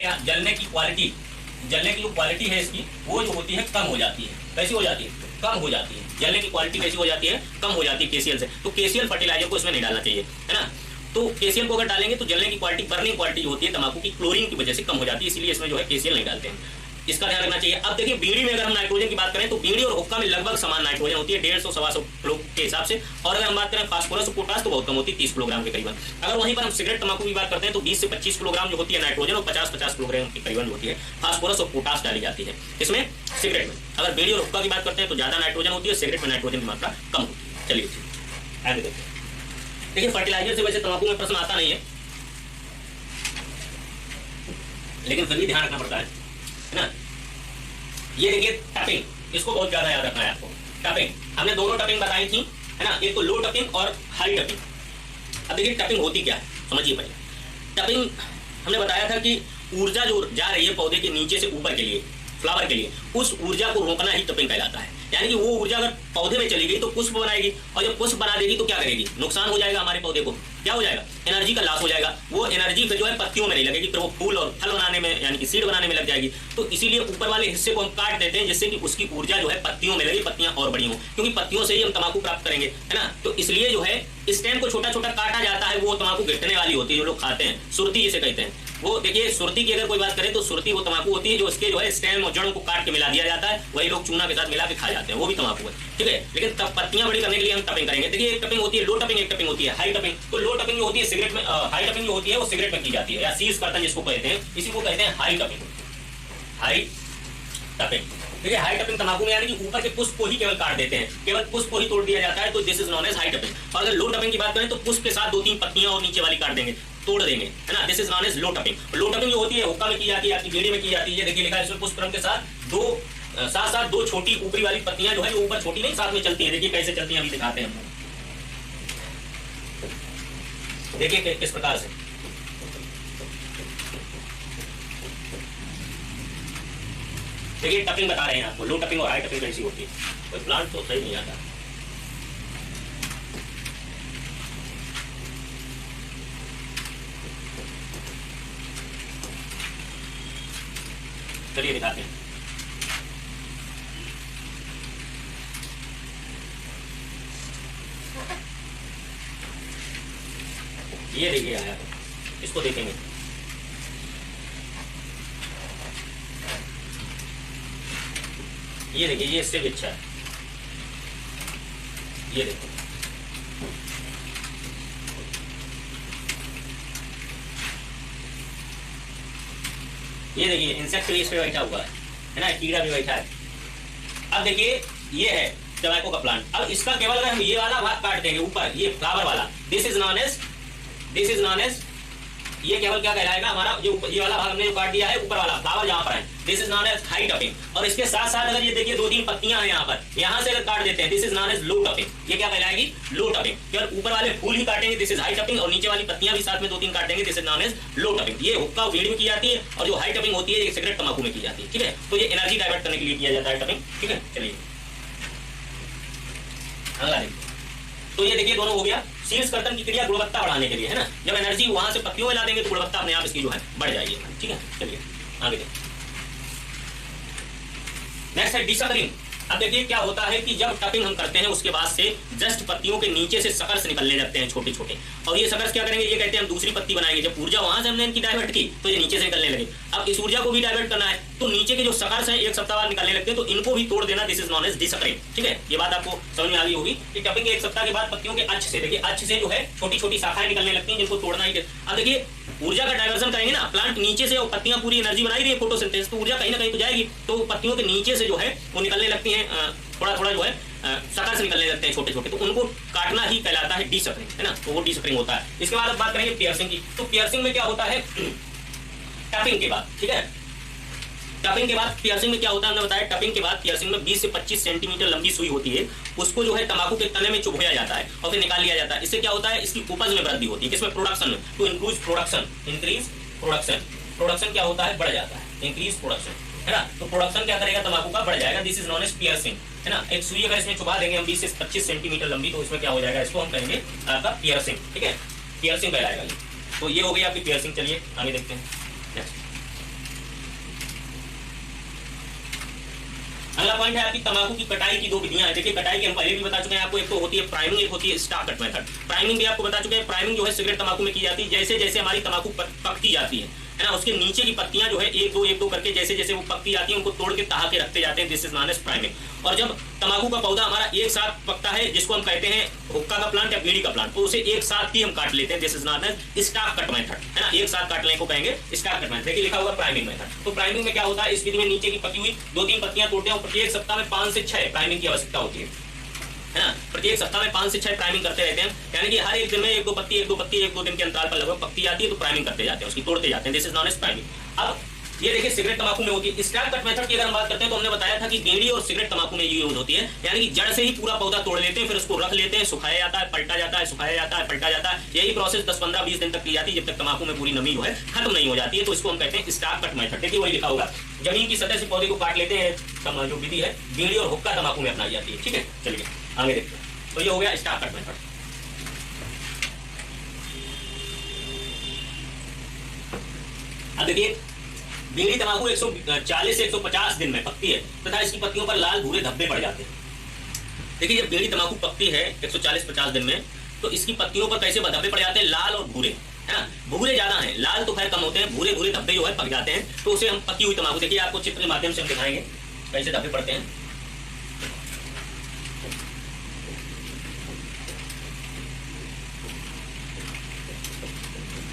जलने की क्वालिटी, जलने की जो क्वालिटी है इसकी वो जो होती है कम हो जाती है। कैसी हो जाती है? कम हो जाती है। जलने की क्वालिटी कैसी हो जाती है? कम हो जाती है केसीएल से। तो केसीएल फर्टिलाइजर को इसमें नहीं डालना चाहिए, है ना। तो केसीएल को अगर डालेंगे तो जलने की क्वालिटी, बर्निंग क्वालिटी जो होती है तंबाकू की, क्लोरीन की वजह से कम हो जाती है, इसलिए इसमें जो है केसीएल नहीं डालते हैं। इसका ध्यान रखना चाहिए। अब देखिए बीड़ी में अगर हम नाइट्रोजन की बात करें तो बीड़ी और हुक्का में लगभग समान नाइट्रोजन होती है, 150-125 किलो के हिसाब से। और अगर हम बात करें फास्फोरस और पोटास तो बहुत कम होती है, 30 किलोग्राम के करीबन। अगर वहीं पर हम सिगरेट तंबाकू की बात करते हैं तो 20 से 25 किलोग्राम जो होती है नाइट्रोजन और 50-50 किलोग्राम के करीबन जो होती है फास्फोरस और पोटास डाली जाती है इसमें, सिगरेट में। अगर बीड़ी और हुक्का की बात करते हैं तो ज्यादा नाइट्रोजन होती है, सिगरेट में नाइट्रोजन की मात्रा कम होती है। चलिए आगे देखते हैं। देखिए फर्टिलाइजर से वैसे तंबाकू में प्रश्न आता नहीं है, लेकिन फिर भी ध्यान रखना पड़ता है ना। ये देखिए टपिंग, इसको बहुत ज्यादा याद रखना है आपको। टपिंग हमने दोनों टपिंग बताई थी, है ना, एक तो लो टपिंग और हाई टपिंग। अब देखिए टपिंग होती क्या है समझिए पहले। टपिंग हमने बताया था कि ऊर्जा जो जा रही है पौधे के नीचे से ऊपर के लिए, फ्लावर के लिए, उस ऊर्जा को रोकना ही टपिंग कहलाता है। यानी कि वो ऊर्जा अगर पौधे में चली गई तो पुष्प बनाएगी, और जब पुष्प बना देगी तो क्या करेगी? नुकसान हो जाएगा हमारे पौधे को। क्या हो जाएगा? एनर्जी का लॉस हो जाएगा। वो एनर्जी फिर जो है पत्तियों में नहीं लगेगी, फिर वो फूल और फल बनाने में यानी कि सीड बनाने में लग जाएगी। तो इसीलिए ऊपर वाले हिस्से को हम काट देते हैं जिससे कि उसकी ऊर्जा जो है पत्तियों में लगे, पत्तियां और बड़ी हो, क्योंकि पत्तियों से ही हम तंबाकू प्राप्त करेंगे, है ना। तो इसलिए जो है स्टेम को छोटा छोटा काटा जाता है, वो तंबाकू गिरने वाली होती है जो लोग खाते हैं, सुरती जिसे कहते हैं। वो देखिए सुरती की अगर कोई बात करें तो सुरती वो तंबाकू होती है जो इसके जो है स्टेम और जड़ों को काट के मिला दिया जाता है, वही लोग चूना के साथ मिला के खा जाते हैं, वो भी तंबाकू है, ठीक है। लेकिन तब पत्तियां बड़ी करने के लिए हम टपिंग करेंगे। देखिए एक टपिंग होती है लो टपिंग, एक टपिंग होती है हाई टपिंग। तो लो टपिंग जो होती है सिगरेट में, हाई टपिंग जो होती है वो सिगरेट में की जाती है, या शीर्ष कर्तन जिसको कहते हैं, इसी को कहते हैं हाई टपिंग। हाई टपिंग देखिए हाई टपिंग तंबाकू में यानी कि ऊपर के पुष्प को ही केवल काट देते हैं, केवल पुष्प को ही तोड़ दिया जाता है, तो this is known as high topping. और अगर लो टपिंग की बात करें तो पुष्प के साथ 2-3 पत्तियां और नीचे वाली काट देंगे, तोड़ देंगे, है ना। This is known as low topping. Low topping जो होती है हुक्का में की जाती है, आपकी बीड़ी में की जाती है। देखिए लिखा है इसमें पुष्पक्रम के साथ साथ दो छोटी ऊपरी वाली पत्तियां जो है ऊपर छोटी नहीं साथ में चलती है। देखिए कैसे चलती हैं अभी दिखाते हैं हम, देखिए किस प्रकार से। देखिए टपिंग बता रहे हैं आपको, लो टपिंग और हाई टपिंग कैसी होती है। कोई प्लांट तो सही नहीं आता। चलिए दिखाते हैं। ये देखिए आया, इसको देखेंगे। ये देखिए ये इससे भी अच्छा है, ये देखो ये देखिए इंसेक्ट भी इस पे बैठा हुआ है ना, कीड़ा भी बैठा है। अब देखिए ये है टोबैको का प्लांट। अब इसका केवल अगर हम ये वाला भाग काट देंगे ऊपर, ये फ्लावर वाला, दिस इज नॉन एज ये केवल क्या कहलाएगा हमारा, जो ये वाला भाग हमने जो काट दिया है ऊपर वाला फ्लावर जहां पर है, this is known as high topping. और इसके साथ साथ अगर ये देखिए 2-3 पत्तियां हैं यहाँ पर, यहाँ से अगर काट देते हैं this is known as low topping. ये क्या कहलाएगी? लो टपिंग। केवल ऊपर वाले फूल ही काटेंगे दिस इज हाई टपिंग, और नीचे वाली पत्तियां भी साथ में 2-3 काटेंगे this is known as low topping. ये हुक्का बीड़ी में की जाती है, और जो हाई टपिंग होती है ये सिगरेट तंबाकू में की जाती है, ठीक है। तो ये एनर्जी डाइवर्ट करने के लिए किया जाता है टपिंग, ठीक है। चलिए अगला देखिए। तो ये देखिए दोनों हो गया शीर्ष कर्तन की क्रिया गुणवत्ता बढ़ाने के लिए, है ना। जब एनर्जी वहां से पत्तियों में ला देंगे तो गुणवत्ता अपने आप इसकी जो है बढ़ जाएगी, ठीक है। चलिए आगे देखिए। नेक्स्ट है डिसकरिंग। अब देखिए क्या होता है कि जब टपिंग हम करते हैं उसके बाद से जस्ट पत्तियों के नीचे से सकर्स निकलने लगते हैं छोटे छोटे, और ये सकर्स क्या करेंगे, ये कहते हैं हम दूसरी पत्ती बनाएंगे। जब ऊर्जा वहां से हमने इनकी डाइवर्ट की तो ये नीचे से निकलने लगे। अब इस ऊर्जा को भी डाइवर्ट करना है तो नीचे के जो सकर्स हैं एक सप्ताह बाद निकलने लगते हैं, तो इनको भी तोड़ देना, दिस इज नॉन एज डिसकरिंग, ठीक है। ये बात आपको समझ में आ गई होगी कि टपिंग के 1 सप्ताह के बाद पत्तियों के अक्ष से, देखिए अक्ष से जो है छोटी छोटी शाखाएं निकलने लगती हैं जिनको तोड़ना ही। अब देखिए ऊर्जा का डाइवर्जन करेंगे ना, प्लांट नीचे से, और पत्तियां पूरी एनर्जी बनाई रही है फोटोसिंथेसिस, तो ऊर्जा कहीं ना कहीं तो जाएगी, तो पत्तियों के नीचे से जो है वो निकलने लगती हैं, थोड़ा थोड़ा जो है सकर्स से निकलने लगते हैं छोटे छोटे, तो उनको काटना ही कहलाता है डिसकरिंग, है ना। तो वो डिसकरिंग होता है। इसके बाद अब बात करेंगे पियर्सिंग की। तो पियर्सिंग में क्या होता है टपिंग के बाद, ठीक है। टपिंग के बाद पियर्सिंग में क्या होता है हमने बताया, टपिंग के बाद पियर्सिंग में 20 से 25 सेंटीमीटर लंबी सुई होती है, उसको जो है तंबाकू के तने में चुभोया जाता है और फिर निकाल लिया जाता है। इससे क्या होता है, इसकी उपज में वृद्धि होती है, किसमें, प्रोडक्शन में। तो इंक्रीज प्रोडक्शन, प्रोडक्शन क्या होता है, बढ़ जाता है, इंक्रीज प्रोडक्शन, है ना। तो प्रोडक्शन क्या करेगा, तंबाकू का बढ़ जाएगा, this is known as piercing, है ना। एक सुई अगर इसमें चुभा देंगे हम 20 से 25 सेंटीमीटर लंबी, तो इसमें क्या हो जाएगा, इसको हम कहेंगे आपका पियर्सिंग, ठीक है। पियर्सिंग कहलाएगा ये। तो ये हो गई आपकी पियर्सिंग। चलिए आगे देखते हैं नेक्स्ट। पॉइंट है आपकी तंबाकू की कटाई की दो विधियां हैं। देखिए कटाई की हम पहले भी बता चुके हैं आपको, एक तो होती है प्राइमिंग, एक होती है स्टाक कट मेथड। प्राइमिंग भी आपको बता चुके हैं। प्राइमिंग जो है सिगरेट तंबाकू में की जाती है, जैसे जैसे हमारी तंबाकू पकती जाती है ना, उसके नीचे की पत्तियां जो है एक दो करके जैसे जैसे वो पकती जाती है उनको तोड़ के तहा के रखते जाते हैं। This is known as priming. और जब तंबाकू का पौधा हमारा एक साथ पकता है, जिसको हम कहते हैं हुक्का का प्लांट या बीड़ी का प्लांट, तो उसे एक साथ ही हम काट लेते हैं। This is known as stalk cut method, है ना, एक साथ काटने को कहेंगे स्टाक कट मेथड। देखिए लिखा हुआ प्राइमिंग मेथड। तो प्राइमिंग में क्या होता है, इस विधि में नीचे की पकी हुई 2-3 पत्तियां तोड़ते हैं और प्रत्येक सप्ताह में 5 से 6 प्राइमिंग की आवश्यकता होती है ना। प्रत्येक सप्ताह में 5 से 6 प्राइमिंग करते रहते हैं, यानी कि हर एक दिन में एक दो पत्ती 1-2 दिन के अंतराल पर लगभग पकती जाती है, तो प्राइमिंग करते जाते हैं, उसकी तोड़ते जाते हैं। This is known as priming. अब ये देखिए सिगरेट तंबाकू में होती है स्टाक कट मेथड की अगर हम बात करते हैं तो हमने बताया था कि बीड़ी और सिगरेट तंबाकू में ये यूज होती है, यानी कि जड़ से ही पूरा पौधा तोड़ लेते हैं, फिर उसको रख लेते हैं, सुखाया जाता है, पलटा जाता है, सुखाया जाता है, पलटा जाता है। यही प्रोसेस 10-15-20 दिन तक की जाती है, जब तक तंबाकू में पूरी नमी जो है खत्म नहीं हो जाती है, तो इसको हम कहते हैं स्टाक कट मेथड। देखिए वही लिखा होगा, जमीन की सतह से पौधे को काट लेते हैं, जो विधि है बीड़ी और हुक्का तंबाकू में अपनाई जाती है। ठीक है, चलिए आगे देखते हैं। तो ये हो गया स्टाक कट मेथड। अब देखिए बीड़ी तंबाकू 140 से 150 दिन में पकती है तथा इसकी पत्तियों पर लाल भूरे धब्बे पड़ जाते हैं। देखिए जब बीड़ी तंबाकू पकती है 140-50 दिन में, तो इसकी पत्तियों पर कैसे धब्बे पड़ जाते हैं, लाल और भूरे, है ना। भूरे ज्यादा हैं, लाल तो खैर कम होते हैं, भूरे भूरे धब्बे जो है पक जाते हैं, तो उसे हम पकी हुई तंबाकू, देखिए आपको चित्र के माध्यम से हम दिखाएंगे कैसे धब्बे पड़ते हैं।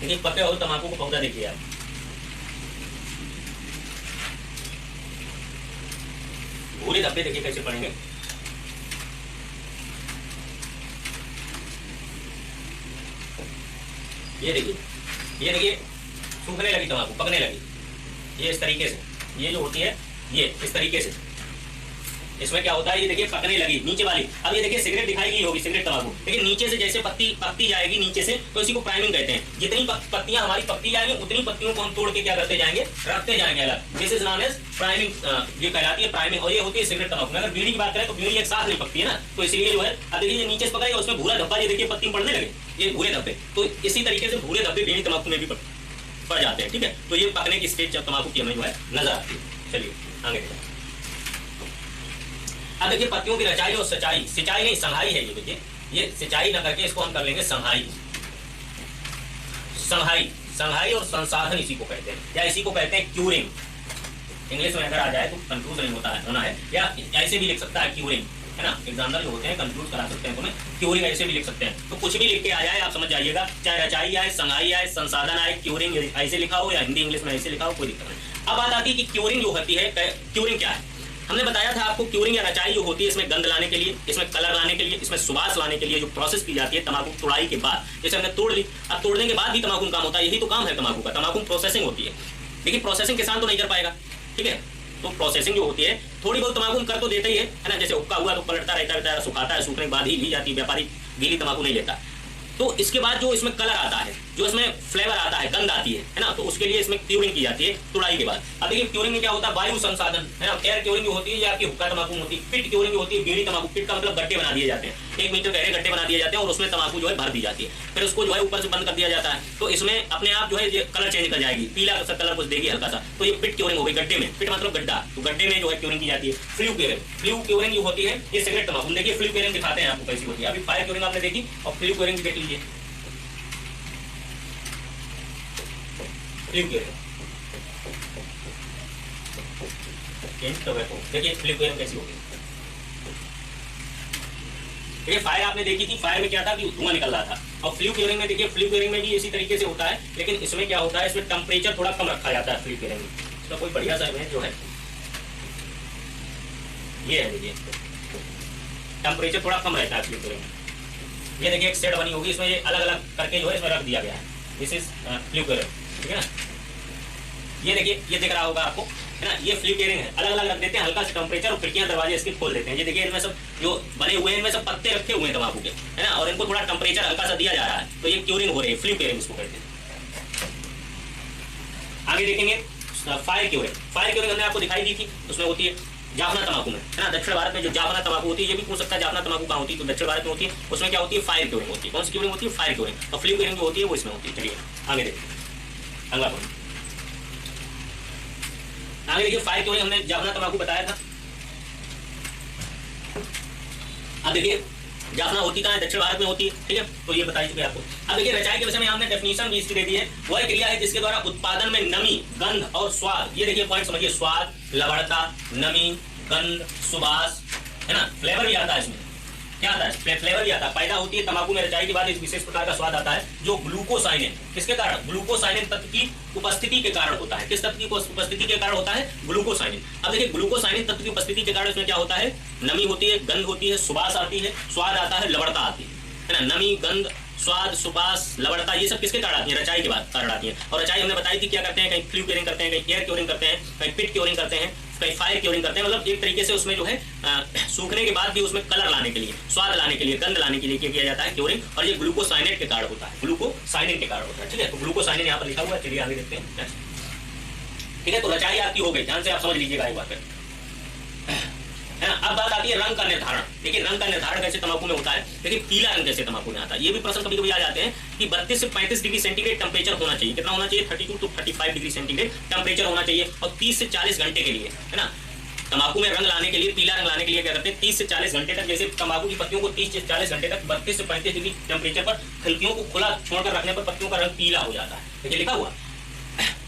देखिए पके हुए तंबाकू को पौधा देखिए आप, भूरे धब्बे देखिए कैसे पड़ेंगे। ये देखिए सूखने लगी तंबाकू, पकने लगी, ये इस तरीके से, ये जो होती है ये इस तरीके से, इसमें क्या होता है, ये देखिए पकने लगी नीचे वाली। अब ये देखिए सिगरेट दिखाई गई होगी, सिगरेट तंबाकू, लेकिन नीचे से जैसे पकती जाएगी नीचे से, तो इसी को प्राइमिंग कहते हैं। जितनी पत्तियां हमारी पकती जाएंगी उतनी पत्तियों को हम तोड़ के क्या करते जाएंगे, रखते जाएंगे अलग। This is known as priming, ये कहलाती है प्राइमिंग। और ये होती है सिगरेट तंबाकू में। अगर बीड़ी की बात करें तो बीड़ी एक साथ नहीं पकती है ना, तो इसलिए जो है, अब देखिए नीचे से पकड़ेगा उसमें भूरा धब्बा, ये देखिए पत्ती पड़ने लगे, ये भूरे धब्बे, तो इसी तरीके से भूरे धब्बे बीड़ी तंबाकू में भी पड़ जाते हैं। ठीक है, तो ये पकने की स्टेज जब तंबाकू की हमें जो है नजर आती है। चलिए आगे देखिए। अब देखिए पत्तियों की रचाई और सिंचाई, सिंचाई नहीं संघाई है, ये देखिए, ये सिंचाई न करके इसको हम कर लेंगे संघाई। संघाई और संसाधन इसी को कहते हैं, या इसी को कहते हैं क्यूरिंग। इंग्लिश में अगर आ जाए तो कंफ्यूज नहीं होना है, या ऐसे भी लिख सकता है क्यूरिंग, है ना। एग्जामिनर जो होते हैं कंफ्यूज करा सकते हैं तुम्हें, क्यूरिंग ऐसे भी लिख सकते हैं। तो कुछ भी लिख के आ जाए आप समझ जाइएगा, चाहे रचाई आए, संघाई आए, संसाधन आए, क्यूरिंग ऐसे लिखा हो या हिंदी इंग्लिश में ऐसे लिखा हो, कोई दिक्कत नहीं। अब बात आती है कि क्यूरिंग जो होती है, क्यूरिंग क्या है। हमने बताया था आपको, क्यूरिंग या रचाई जो होती है, इसमें गंध लाने के लिए, इसमें कलर लाने के लिए, इसमें सुवास लाने के लिए जो प्रोसेस की जाती है तंबाकू तुड़ाई के बाद, जैसे हमने तोड़ ली, अब तोड़ने के बाद भी तंबाकू काम होता है, यही तो काम है तंबाकू का। तंबाकू प्रोसेसिंग होती है, लेकिन प्रोसेसिंग किसान तो नहीं कर पाएगा, ठीक है। तो प्रोसेसिंग जो होती है थोड़ी बहुत तंबाकू कर तो देते ही है ना, जैसे हुक्का हुआ तो पलटता रहता है, सुखाता है, सूखने के बाद ही ली जाती है, व्यापारी गीली तंबाकू नहीं लेता। तो इसके बाद जो इसमें कलर आता है, जो इसमें फ्लेवर आता है, गंध आती है ना, तो उसके लिए इसमें क्यूरिंग की जाती है तुड़ाई के बाद। अब देखिए क्यूरिंग में क्या होता है, वायु संसाधन, है ना। एयर क्यूरिंग जो होती है ये आपकी हुक्का तंबाकू में होती है। पिट क्यूरिंग जो होती है बीड़ी तंबाकू, पिट का मतलब गड्ढे बना दिए जाते हैं, 1 मीटर गहरे गड्ढे बना दिए जाते हैं और उसमें तंबाकू जो है भर दी जाती है, फिर उसको जो है ऊपर से बंद कर दिया जाता है, तो इसमें अपने आप जो है ये कलर चेंज कर जाएगी, पीला सा कलर कुछ देगी हल्का सा, तो ये पिट क्यूरिंग हो गई। गड्ढे में, पिट मतलब गड्ढा, तो गड्ढे में जो है क्यूरिंग की जाती है। फ्लू क्यूरिंग जो होती है ये सिगरेट तंबाकू, देखिए फ्लू क्यूरिंग दिखाते हैं आपको कैसी होती है। अभी फायर क्यूरिंग आपने देखी और फ्लू क्यूरिंग देख लीजिए। देखिए फ्लिप कैसी होगी। देखिए फायर आपने देखी थी, फायर में क्या था कि धुआं निकल रहा था, और फ्लू क्यूरिंग में देखिए, फ्लू क्यूरिंग में भी इसी तरीके से होता है, लेकिन इसमें क्या होता है, इसमें टेम्परेचर थोड़ा कम रखा जाता है फ्लू क्यूरिंग में। इसका कोई बढ़िया सा इमेज जो है ये है, देखिए टेम्परेचर थोड़ा कम रहता है फ्लू क्यूरिंग में। ये देखिए एक सेट बनी होगी, इसमें ये अलग अलग करके जो है इसमें रख दिया गया है, दिस इज फ्लू क्यूरिंग, ठीक है ना। ये देखिए, ये दिख रहा होगा आपको, है ना, ये फ्लू क्यूरिंग है, अलग अलग रख देते हैं, हल्का सा टेम्परेचर, और खिड़कियां दरवाजे इसके खोल देते हैं। ये देखिए इनमें सब जो बने हुए हैं, इनमें सब पत्ते रखे हुए हैं तंबाकू के, है ना, और इनको थोड़ा टेम्परेचर हल्का सा दिया जा रहा है, तो ये क्यूरिंग हो रही है, फ्लू क्यूरिंग इसको कहते हैं। आगे देखेंगे फायर क्यूरिंग। फायर क्यूरिंग हमने आपको दिखाई दी थी, उसमें होती है जाफना तंबाकू में, है ना। दक्षिण भारत में जो जाफना तंबाकू होती है, ये भी पूछ सकता है जाफना तंबाकू कहाँ होती है, तो दक्षिण भारत में होती है। उसमें क्या होती है, फायर क्यूरिंग होती है। कौन सी क्यूरिंग होती है, फायर क्यूरिंग। और फ्लू क्यूरिंग जो होती है वो इसमें होती है। चलिए आगे देखिए, अगला पॉइंट आगे देखिए। फायर क्यूरिंग हमने जाफना तंबाकू बताया था, अब देखिए जाफना होती कहाँ है, दक्षिण भारत में होती है, ठीक है, तो ये बता दीजिए आपको। अब देखिए रचाई के विषय में हमने डेफिनेशन भी इसकी दे दी है। वह क्रिया है जिसके द्वारा उत्पादन में नमी, गंध और स्वाद, ये देखिए पॉइंट समझिए, स्वाद, लवणता, नमी, गंध, सुबास, है ना, फ्लेवर भी आता है इसमें, क्या आता है, फ्लेवर भी आता है, पैदा होती है तंबाकू में रचाई के बाद एक विशेष प्रकार का स्वाद आता है जो ग्लूकोसाइनिन, किसके कारण, ग्लूकोसाइनिन तत्व की उपस्थिति के कारण होता है। किस तत्व की उपस्थिति के कारण होता है, ग्लूकोसाइनिन। अब देखिए ग्लूकोसाइनिन तत्व की उपस्थिति के कारण इसमें क्या होता है, नमी होती है, गंध होती है, सुबास आती है, स्वाद आता है, लवणता आती है ना, नमी, गंध, स्वाद, सुबास, लवणता, ये सब किसके कारण आती है, रचाई के बाद कारण आती है। और रचाई हमने बताई थी क्या करते हैं, कहीं फ्लू क्योरिंग करते हैं, कहीं एयर क्योरिंग करते हैं, कहीं पिट क्योरिंग करते हैं, कहीं फायर क्योरिंग करते हैं, मतलब एक तरीके से उसमें जो है सूखने के बाद भी उसमें कलर लाने के लिए, स्वाद लाने के लिए, गंध लाने के लिए क्या किया जाता है, क्योरिंग। और ये ग्लूकोसाइनेट के कारण होता है, ग्लूकोसाइनिन के कारण होता है, ठीक है। तो ग्लूकोसाइनिन यहाँ पर लिखा हुआ है, चलिए आगे देखते हैं, ठीक है। तो रचाई आपकी हो गई, ध्यान से आप समझ लीजिएगा एक बार, है ना। अब बात आती है रंग का निर्धारण। देखिए रंग का निर्धारण कैसे तंबाकू में होता है, देखिए पीला रंग कैसे तंबाकू में आता है। ये भी प्रश्न कभी कभी आ जाते हैं कि 32 से 35 डिग्री सेंटीग्रेड टेम्परेचर होना चाहिए, कितना होना चाहिए, 32 to 35 डिग्री सेंटीग्रेड टेम्परेचर होना चाहिए, और 30 से 40 घंटे के लिए, है ना। तंबाकू में रंग लाने के लिए, पीला रंग लाने के लिए क्या करते हैं, 30 से 40 घंटे तक, जैसे तंबाकू की पत्तियों को 30 से 40 घंटे तक 32 से 35 डिग्री टेम्परेचर पर खिड़कियों को खुला छोड़कर रखने पर पत्तियों का रंग पीला हो जाता है। देखिए लिखा हुआ।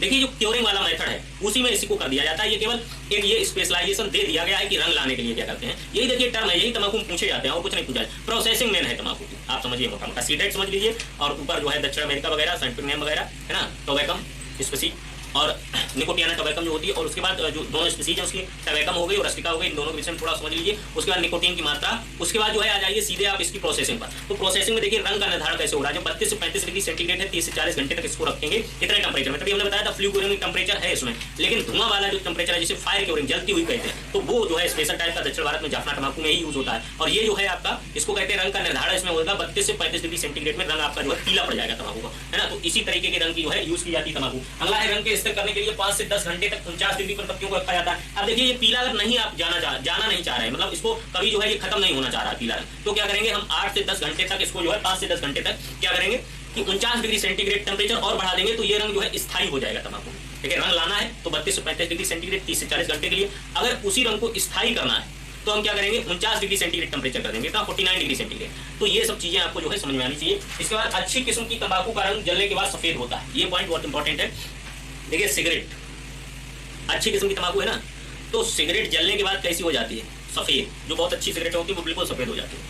देखिए जो क्योरिंग वाला मेथड है उसी में इसी को कर दिया जाता है। ये केवल एक ये स्पेशलाइजेशन दे दिया गया है कि रंग लाने के लिए क्या करते हैं। यही देखिए टर्म है, यही तंबाकू में पूछे जाते हैं और कुछ नहीं पूछा जाए। प्रोसेसिंग मेन है तंबाकू की, आप समझिए मोटा मोटा, सीडेड समझ लीजिए, और ऊपर जो है दक्षिण अमेरिका वगैरह, साइंटिफिक नेम वगैरह, है ना, टोबैकम स्पेसी और निकोटियाना टोबैकम जो होती है, और उसके बाद जो दोनों स्पीसीज है उसकी टोबैकम हो गई और रस्टिका हो गई, इन दोनों के विषय में थोड़ा समझ लीजिए। उसके बाद निकोटीन की मात्रा, उसके बाद जो है आ जाइए सीधे आप इसकी प्रोसेसिंग पर। तो प्रोसेसिंग में देखिए रंग का निर्धारण कैसे हो रहा है, जो 32 से 35 डिग्री सेंटीग्रेड है, 30 से 40 घंटे तक इसको रखेंगे इतने टेम्परेचर में। तभी हमने बताया था फ्लू क्योरिंग टेम्परेचर है इसमें, लेकिन धुआं वाला जो टेम्परेचर है जिसे फायर क्योरिंग, जलती हुई कहते हैं, तो वो जो है स्पेशल टाइप का दक्षिण भारत में जाफना तंबाकू में ही यूज होता है। और ये जो है आपका, इसको कहते हैं रंग का निर्धारण इसमें होगा 32 से 35 डिग्री सेंटीग्रेड में रंग आपका जो है पीला पड़ जाएगा तंबाकू का, है ना। तो इसी तरीके के रंग की जो है यूज की जाती है तंबाकू। अगला है रंग के स्तर करने के लिए 5 से 10 घंटे तक 49 डिग्री पर पत्तियों को रखा जाता है। अब देखिए ये पीला अगर नहीं आप जाना नहीं चाह रहे हैं, मतलब इसको कभी जो है ये खत्म नहीं होना चाह रहा पीला रंग, तो क्या करेंगे हम 8 से 10 घंटे तक इसको जो है 5 से 10 घंटे तक क्या करेंगे कि 49 डिग्री सेंटीग्रेड टेम्परेचर और बढ़ा देंगे, तो ये रंग जो है स्थायी हो जाएगा तंबाकू। देखिए रंग लाना है तो 32 से 35 डिग्री सेंटीग्रेड 30 से 40 घंटे के लिए। अगर उसी रंग को स्थायी करना है तो हम क्या करेंगे 49 डिग्री सेंटीग्रेड टेम्परेचर कर देंगे, तो 49 डिग्री सेंटीग्रेड। तो ये सब चीजें आपको जो है समझ में आनी चाहिए। इसके बाद अच्छी किस्म की तंबाकू का रंग जलने के बाद सफेद होता है, ये पॉइंट बहुत इंपॉर्टेंट है। देखिए सिगरेट अच्छी किस्म की तंबाकू है ना, तो सिगरेट जलने के बाद कैसी हो जाती है, सफेद। जो बहुत अच्छी सिगरेट होती है वो बिल्कुल सफेद हो जाती है।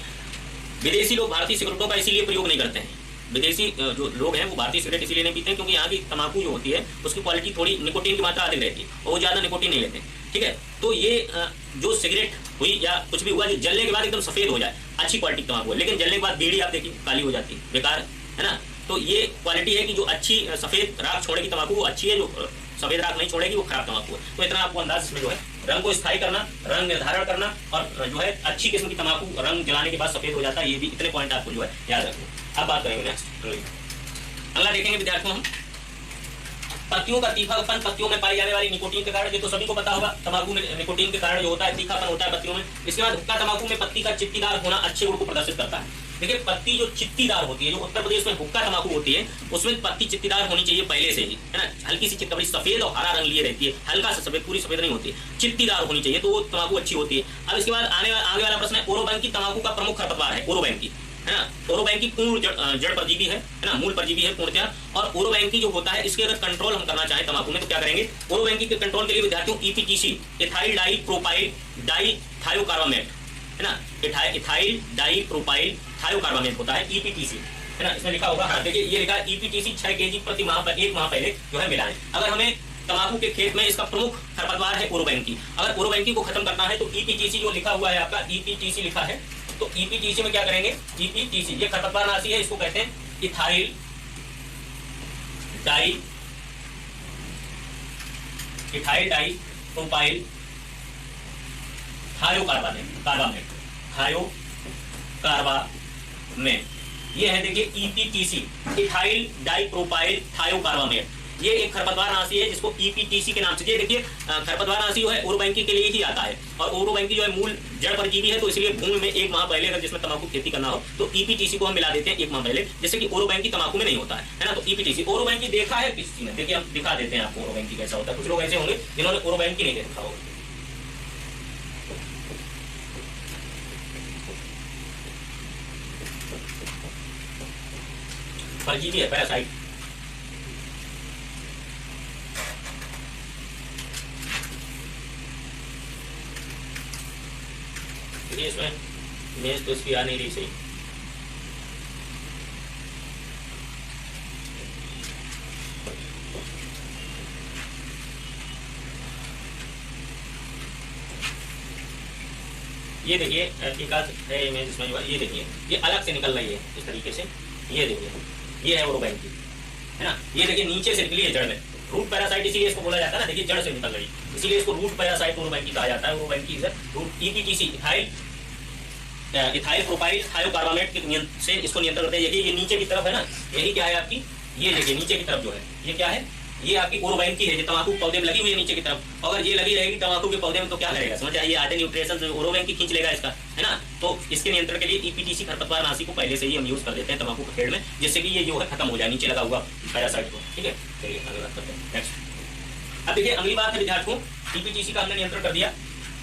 विदेशी लोग भारतीय सिगरेटों का इसीलिए प्रयोग नहीं करते हैं। विदेशी जो लोग हैं वो भारतीय सिगरेट इसीलिए नहीं पीते हैं क्योंकि यहाँ की तंबाकू जो होती है उसकी क्वालिटी थोड़ी, निकोटीन की मात्रा अधिक रहती है और वो ज़्यादा निकोटीन नहीं लेते, ठीक है। तो ये जो सिगरेट हुई या कुछ भी हुआ जो जलने के बाद एकदम सफेद हो जाए, अच्छी क्वालिटी तंबाकू है। लेकिन जलने के बाद बीड़ी आप देखिए काली हो जाती है, बेकार, है ना। तो ये क्वालिटी है कि जो अच्छी सफेद राख छोड़ेगी तंबाकू वो अच्छी है, जो सफेद राख नहीं छोड़ेगी वो खराब तंबाकू है। तो इतना आपको अंदाज इसमें जो है रंग को स्थायी करना, रंग निर्धारण करना, और जो है अच्छी किस्म की तंबाकू रंग जलाने के बाद सफेद हो जाता है, ये भी इतने पॉइंट आपको जो है याद रखना। अब बात करेंगे नेक्स्ट, अगला देखेंगे विद्यार्थियों हम पत्तियों का तीखापन, पत्तियों में पाई जाने वाली निकोटीन के कारण, ये तो सभी को पता होगा, तंबाकू में निकोटीन के कारण जो होता है तीखापन होता है पत्तियों में। इसके बाद हुक्का तंबाकू में पत्ती का चित्तीदार होना अच्छे गुण को प्रदर्शित करता है। देखिए पत्ती जो चित्तीदार होती है, जो उत्तर प्रदेश में हुक्का तंबाकू होती है उसमें पत्ती चित्तीदार होनी चाहिए पहले से ही, है ना। हल्की सी चित्ती, सफेद और हरा रंग लिए रहती है, हल्का सा सफेद, पूरी सफेद नहीं होती है, चित्तीदार होनी चाहिए, तो वो तंबाकू अच्छी होती है। अब इसके बाद आगे वाला प्रश्न है, ओरोबैंकी तंबाकू का प्रमुख खरपतवार है ओरोबैंकी, है ना। ओरोबैंकी पूर्ण जड़ परजीवी है ना, मूल परजीवी है पूर्णतया। और ओरोबैंकी जो होता है इसके अगर कंट्रोल हम करना चाहें तंबाकू में तो क्या करेंगे, ओरोबैंकी के कंट्रोल के लिए विद्यार्थियों ईपीटीसी, इथाइल डाई प्रोपाइल डाई थायोकार्बामेट, है ना, इथाइल डाई प्रोपाइल थायोकार्बामेट होता है ईपीटीसी, है ना। इसमें लिखा होगा, हाँ देखिए ये लिखा है ईपीटीसी 6 केजी प्रति माह पर, एक माह पहले जो है मिलाएं। अगर हमें तंबाकू के खेत में इसका प्रमुख खरपतवार है ओरोबैंकी, अगर ओरोबैंकी को खत्म करना है तो ईपीटीसी जो लिखा हुआ है आपका, ईपीटीसी लिखा है, तो ईपीटीसी में क्या करेंगे, ईपीटीसी ये खरपतवार नाशी है, इसको कहते हैं इथाइल डाई प्रोपाइल थायोकार्बामेट, ये है देखिए ईपीटीसी, इथाइल डाई प्रोपाइल थायोकार्बामेट। ये एक खरपतवार नाशी है जिसको ईपीटीसी के नाम से, ये देखिए खरपतवार नाशी जो है ओरोबैंकी के लिए ही आता है, और ओरोबैंकी जो है मूल जड़ परजीवी है, तो इसलिए भूमि में एक माह पहले अगर जिसमें तंबाकू खेती करना हो तो ईपीटीसी को हम मिला देते हैं एक माह पहले, जैसे कि ओरोबैंकी तंबाकू में नहीं होता है ना। तो ईपीटीसी, ओरोबैंकी देखा है किसी ने, देखिए हम दिखा देते हैं आपको ओरोबैंकी कैसा होता है। कुछ लोग ऐसे होंगे जिन्होंने ओरोबैंकी नहीं देखा होगा। परजीवी है, पैरासाइट। देखिए इसमें इमेज तो इसकी आ नहीं रही सही। ये देखिए एक आध है इमेज इसमें, ये देखिए ये अलग से निकल रही है इस तरीके से। ये देखिए ये है ओरोबैंकी, है ना। ये देखिए नीचे से निकली है जड़ में, रूट पैरासाइट इसीलिए इसको बोला जाता है ना। देखिए जड़ से निकल रही, इसीलिए इसको रूट पैरासाइट ओरोबैंकी कहा जाता है। Orobanche is root ईपीटीसी ethyl propyl थायोकार्बामेट से इसको नियंत्रण करते हैं। ये नीचे की तरफ है ना, यही क्या है आपकी, ये देखिए नीचे की तरफ जो है ये क्या है, ये आपकी ओरोबैंकी है, जो तंबाकू पौधे में लगी हुई है नीचे की तरफ। अगर ये लगी रहेगी तंबाकू के पौधे में तो क्या करेगा, समझ आइए, आधे न्यूट्रिएंट्स ओरोबैंकी खींच लेगा इसका, है ना। तो इसके नियंत्रण के लिए ईपीटीसी खरपतवार नाशी को पहले से ही हम यूज कर देते हैं तंबाकू के पेड़ में, जिससे कि ये जो है खत्म हो जाए नीचे लगा हुआ पैरासाइट को। ठीक है, चलिए आगे बात करते हैं नेक्स्ट। अब देखिए अगली बात है विद्यार्थियों, ईपीटीसी का हमने नियंत्रण कर दिया।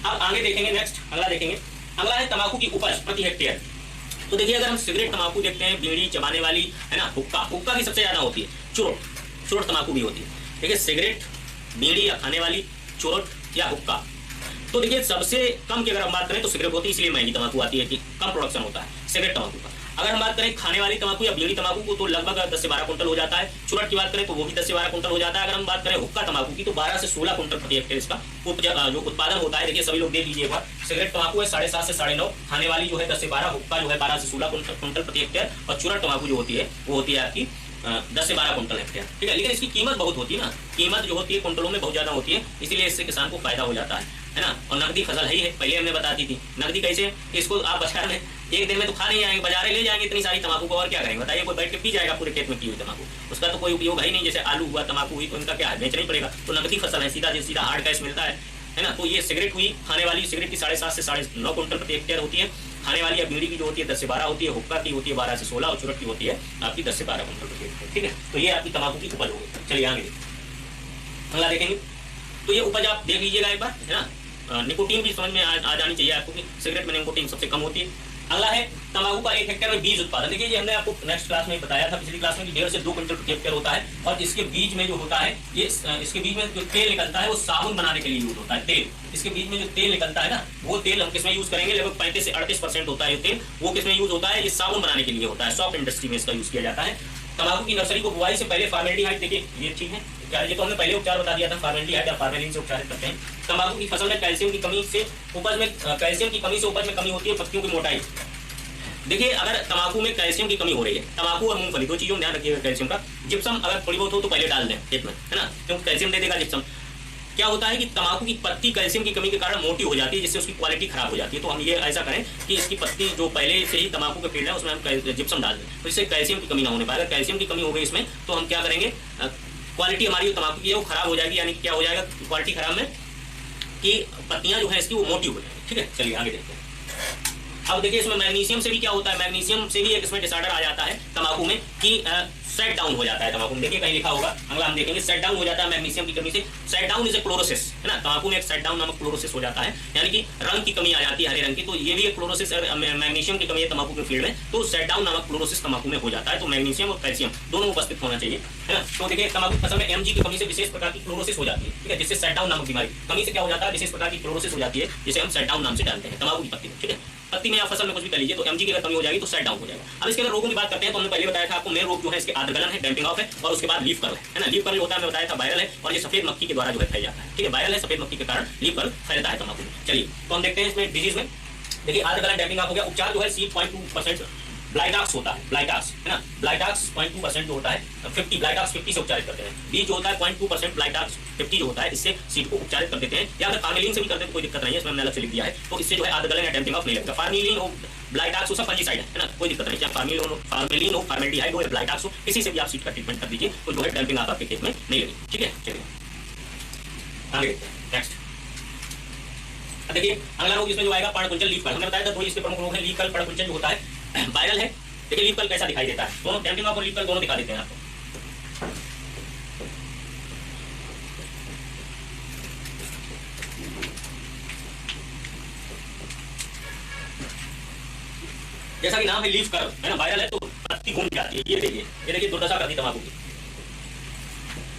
अब आगे देखेंगे, नेक्स्ट अगला देखेंगे। अगला है तंबाकू की उपज प्रति हेक्टेयर। तो देखिए अगर हम सिगरेट तंबाकू देखते हैं, बीड़ी चबाने वाली, है ना, हुक्का, हुक्का की सबसे ज्यादा होती है, चुरुट तंबाकू भी होती है। देखिए सिगरेट, बीड़ी या खाने वाली, चुरुट या हुक्का। तो देखिए सबसे कम की अगर हम बात करें तो सिगरेट होती है, इसलिए महंगी तंबाकू आती है कि कम प्रोडक्शन होता है सिगरेट तंबाकू का। अगर हम बात करें खाने वाली तंबाकू या बीड़ी तंबाकू को तो लगभग 10 से 12 कुंटल हो जाता है। चुरुट की बात करें तो वो भी 10 से 12 कुंटल हो जाता है। अगर हम बात करें हुक्का तंबाकू की तो 12 से 16 कुंटल प्रति हेक्टेयर इसका जो उत्पादन होता है। देखिए सभी लोग देख लीजिए एक बार, सिगरेट तंबाकू है 7.5 से 9.5, खाने वाली जो है 10 से 12, हुक्का जो है 12 से 16 कुंटल प्रति हेक्टेयर, और चुरुट तंबाकू जो होती है वो होती है आपकी 10 से 12 कुंटल हेक्टेयर। ठीक है, लेकिन इसकी कीमत बहुत होती है ना, कीमत जो होती है कुंटलों में बहुत ज्यादा होती है, इसीलिए इससे किसान को फायदा हो जाता है ना। और नकदी फसल है ही है, पहले हमने बताती थी। नकदी कैसे, इसको आप बाजार में एक दिन में तो खा नहीं जाएंगे, बाजार ले जाएंगे इतनी सारी तंबाकू को, और क्या करेंगे बताइए। कोई बैठ के पी जाएगा पूरे खेत में की हुई तंबाकू, उसका तो कोई उपयोग है ही नहीं। जैसे आलू हुआ, तंबाकू हुई, तो इनका क्या है, बेचना ही पड़ेगा। तो नकदी फसल है, सीधा हार्ड कैश मिलता है ना। तो ये सिगरेट हुई, खाने वाली सिगरेट की 7.5 से 9.5 कुंटल प्रति हेक्टेयर होती है। खाने वाली या बीड़ी की जो होती है 10 से 12 होती है, हुक्का की होती है 12 से 16, और चुरुट की होती है आपकी 10 से 12 कुंटल प्रति हेक्टेयर। ठीक है, तो ये आपकी तंबाकू की उपज होगी। चलिए आगे अगला देखेंगे। तो ये उपज आप देख लीजिएगा एक बार, है ना। निकोटीन भी समझ में आ जानी चाहिए आपको कि सिगरेट में निकोटीन सबसे कम होती है। अगला है तंबाकू का 1 हेक्टेयर में बीज उत्पादन। देखिए ये हमने आपको नेक्स्ट क्लास में बताया था, पिछली क्लास में, कि 1.5 से 2 क्विंटल प्रति हेक्टेयर होता है। और इसके बीज में जो होता है, ये इसके बीज में जो तेल निकलता है वो साबुन बनाने के लिए यूज होता है। तेल, इसके बीज में जो तेल निकलता है ना, वो तेल हम किसमें यूज करेंगे, लगभग 35 से 38% होता है ये तेल। वो किसमें यूज होता है, ये साबुन बनाने के लिए होता है, सॉफ्ट इंडस्ट्री में इसका यूज किया जाता है। तंबाकू की नर्सरी को बुआई से पहले फार्मेल्डिहाइड, देखिए ये ठीक है, ये तो हमने पहले उपचार बता दिया था, फार्मेल्डिहाइड या फार्मेलिन से उपचारित करते हैं। तंबाकू की फसल में कैल्शियम की कमी से उपज में कमी होती है। पत्तियों की मोटाई, देखिए अगर तंबाकू में कैल्शियम की कमी हो रही है, तंबाकू और मूंगफली 2 चीजों में ध्यान रखिएगा कैल्शियम का। जिप्सम अगर थोड़ी बहुत हो तो पहले डाल दें खेत में, है ना, क्योंकि कैल्शियम दे देगा जिप्सम। क्या होता है कि तंबाकू की पत्ती कैल्शियम की कमी के कारण मोटी हो जाती है, जिससे उसकी क्वालिटी खराब हो जाती है। तो हम ये ऐसा करें कि इसकी पत्ती जो पहले से ही तंबाकू के पेड़ है उसमें हम जिप्सम डाल दें, तो इससे कैल्शियम की कमी ना होने पाए। अगर कैल्शियम की कमी हो गई इसमें तो हम क्या करेंगे, क्वालिटी हमारी तंबाकू की है वो खराब हो जाएगी। यानी कि क्या हो जाएगा क्वालिटी खराब में, कि पत्तियां जो है इसकी वो मोटी हो जाएगी। ठीक है, चलिए आगे देखते हैं। अब देखिए इसमें मैग्नीशियम से भी क्या होता है, मैग्नीशियम से भी एक इसमें डिसऑर्डर आ जाता है तंबाकू में, कि सेट डाउन हो जाता है तंबाकू में। देखिए कहीं लिखा होगा, अगला हम देखेंगे, सेट डाउन हो जाता है मैग्नीशियम की कमी से। Set down is a chlorosis, है ना, तंबाकू में एक सेट डाउन नामक क्लोरोसिस हो जाता है, यानी कि रंग की कमी आ जाती है हरे रंग की। तो ये भी एक क्लोरोसिस, मैग्नीशियम की कमी है तंबाकू के फील्ड में, तो सेट डाउन नामक क्लोरोसिस तंबाकू में हो जाता है। तो मैग्नीशियम और कैल्शियम दोनों उपस्थित होना चाहिए, है ना। तो देखिए तंबाकू फसल में Mg की कमी से विशेष प्रकार की क्लोरोसिस हो जाती है, ठीक है, जिससे सेट डाउन नामक बीमारी, कमी से क्या हो जाता है, विशेष प्रकार की क्लोरोसिस हो जाती है, जिसे हम सेट डाउन नाम से जानते हैं तंबाकू की पत्ती में। ठीक है, पत्ती में या फसल में कुछ भी कर लीजिए, तो Mg की अगर कमी हो जाएगी तो सेट डाउन हो जाएगा। अब इसके अगर रोगों की बात करते हैं तो हमने पहले बताया था आपको, मेन रोग जो है इसके आर्द्रगलन है, डैम्पिंग ऑफ है, और उसके बाद लीफ कर्ल है ना। लीफ कर्ल होता है, मैं बताया था वायरल है, और ये सफेद मक्खी के द्वारा जो है फैल जाता है। ठीक है, वायरल है, सफेद मक्खी के कारण लीफ कर्ल फैलता है तंबाकू में। चलिए तो हम देखते हैं इसमें डिजीज में। देखिए आर्द्रगलन डैम्पिंग ऑफ हो गया। उपचार जो है 0.2% ब्लाइटाक्स होता है, ब्लाइटाक्स, है ना, ब्लाइटाक्स 0.2% जो होता है 50, ब्लाइटाक्स 50 से उपचारित करते हैं। बीज जो होता है 0.2% ब्लाइटाक्स 50 जो होता है, इससे सीड को उपचारित कर देते हैं। या अगर फार्मेलिन से भी करते हैं तो कोई दिक्कत नहीं है, इसमें हमने अलग से लिख दिया है। तो इससे जो है आर्द्रगलन या डैम्पिंग ऑफ नहीं लगेगा। फार्मेलिन और ब्लाइटाक्स सब फंजीसाइड है ना, कोई दिक्कत नहीं। चाहे फार्मेलिन हो, फार्मेल्डिहाइड हो या ब्लाइटाक्स हो, किसी से भी आप सीड का ट्रीटमेंट कर दीजिए, तो जो है डैम्पिंग ऑफ आपके खेत में नहीं लगी। ठीक है, चलिए आगे नेक्स्ट देखिए अगला रोग इसमें जो आएगा पर्णकुंचन, लीफ कर्ल। हमने बताया था दो इसके प्रमुख रोग हैं, लीफ कर्ल, पर्णकुंचन जो होता है वायरल है। देखिए लीफ कर्ल कैसा दिखाई देता है, दोनों डैम्पिंग ऑफ और लीफ कर्ल दोनों दिखा देते हैं आपको। जैसा कि नाम है लीफ कर्ल, है ना, वायरल है, तो पत्ती घूम जाती है। ये देखिए दुर्दशा कर दी तंबाकू की।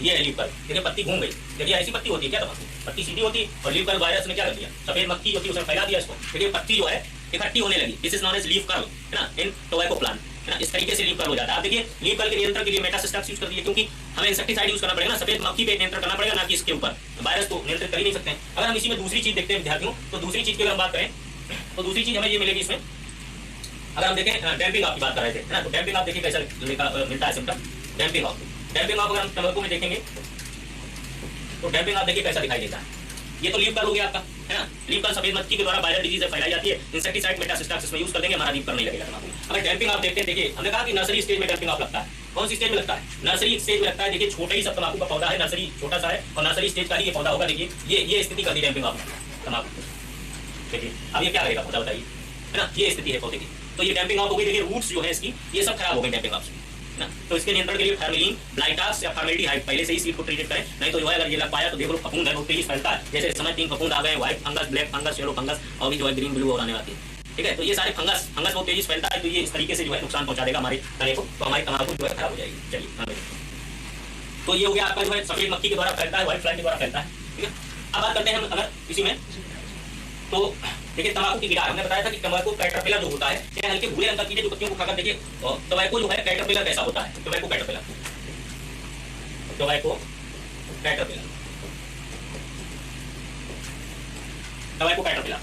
ये है लीफ कर्ल, देखिए पत्ती घूम गई। देखिए ऐसी पत्ती होती है क्या तंबाकू, पत्ती सीधी होती है और लीफ कर्ल वायरस ने क्या कर दिया, सफेद मक्खी होती है उसने फैला दिया इसको। देखिए पत्ती जो है इकट्ठी होने लगी, this is known as leaf curl, है ना, इन टोबैको प्लांट, है ना। इस तरीके से लीफ कर्ल हो जाता है। आप देखिए लीफ कर्ल के नियंत्रण के लिए मेटासिस्टाक्स यूज कर दिए, क्योंकि हमें इंसेक्टिसाइड यूज करना पड़ेगा ना, सफेद मक्खी पे नियंत्रण करना पड़ेगा, ना कि इसके ऊपर। वायरस को नियंत्रित कर ही नहीं सकते हैं। अगर हम इसी में दूसरी चीज देखते हैं विद्यार्थियों, तो दूसरी चीज की अगर हम बात करें तो दूसरी चीज हमें ये मिलेगी इसमें। अगर हम देखें डैम्पिंग ऑफ की बात कर रहे थे, है ना, तो डैम्पिंग ऑफ देखिए कैसा मिलता है symptom, damping off. Damping off अगर हम तंबाकू में देखेंगे तो डैम्पिंग ऑफ देखिए कैसा दिखाई देता है। ये तो लीफ कर्ल हो गया आपका, है ना। लीफ कर्ल सफेद मक्खी के द्वारा वायरल डिजीज फैलाई जाती है। इंसेक्टिसाइड मेटासिस्टाक्स इसमें यूज कर देंगे, हमारा लीफ कर्ल नहीं लगेगा तंबाकू। अगर डैम्पिंग ऑफ देखते हैं, देखिए हमने कहा कि नर्सरी स्टेज में डैम्पिंग ऑफ लगता है। कौन सी स्टेज में लगता है, नर्सरी स्टेज में लगता है। देखिए छोटा ही सब तंबाकू का पौधा है, नर्सरी छोटा सा है और नर्सरी स्टेज का ही ये पौधा होगा। देखिए ये स्थिति कर दी डैम्पिंग ऑफ तंबाकू। देखिए अब ये क्या करेगा पौधा, बताइए, है ना। ये स्थिति है पौधे की, तो ये डैम्पिंग ऑफ हो गई। देखिए रूट्स जो है इसकी ये सब खराब हो गई डैम्पिंग ऑफ से, है ना। तो इसके नियंत्रण के लिए फार्मेलिन, ब्लाइटाक्स या फॉर्मेल्डिहाइड पहले से ही सीड को ट्रीट करें, नहीं तो जो है अगर ये लग पाया तो देख लो फफूंद है, बहुत तेजी फैलता है। जैसे इस समय 3 फफूंद आ गए, white fungus, black fungus, yellow fungus और भी जो है ग्रीन ब्लू और आने वाली है। ठीक है, तो ये सारे फंगस बहुत तेजी से फैलता है, तो ये इस तरीके से जो है नुकसान पहुंचा देगा हमारे तने को, तो हमारी तंबाकू जो है खराब हो जाएगी। चलिए तो ये हो गया आपका जो है सफेद मक्खी के द्वारा फैलता है, व्हाइट फ्लाई के द्वारा फैलता है। ठीक है, अब बात करते हैं हम अगर इसी में, तो देखिए तंबाकू की गिरा, हमने बताया था कि तंबाकू कैटरपिलर जो होता है, क्या हल्के भूरे रंग का कीड़े जो पत्तियों को खाकर, देखिए तंबाकू जो है कैटरपिलर कैसा होता है, तंबाकू कैटरपिलर, तंबाकू कैटरपिलर, तंबाकू कैटरपिलर।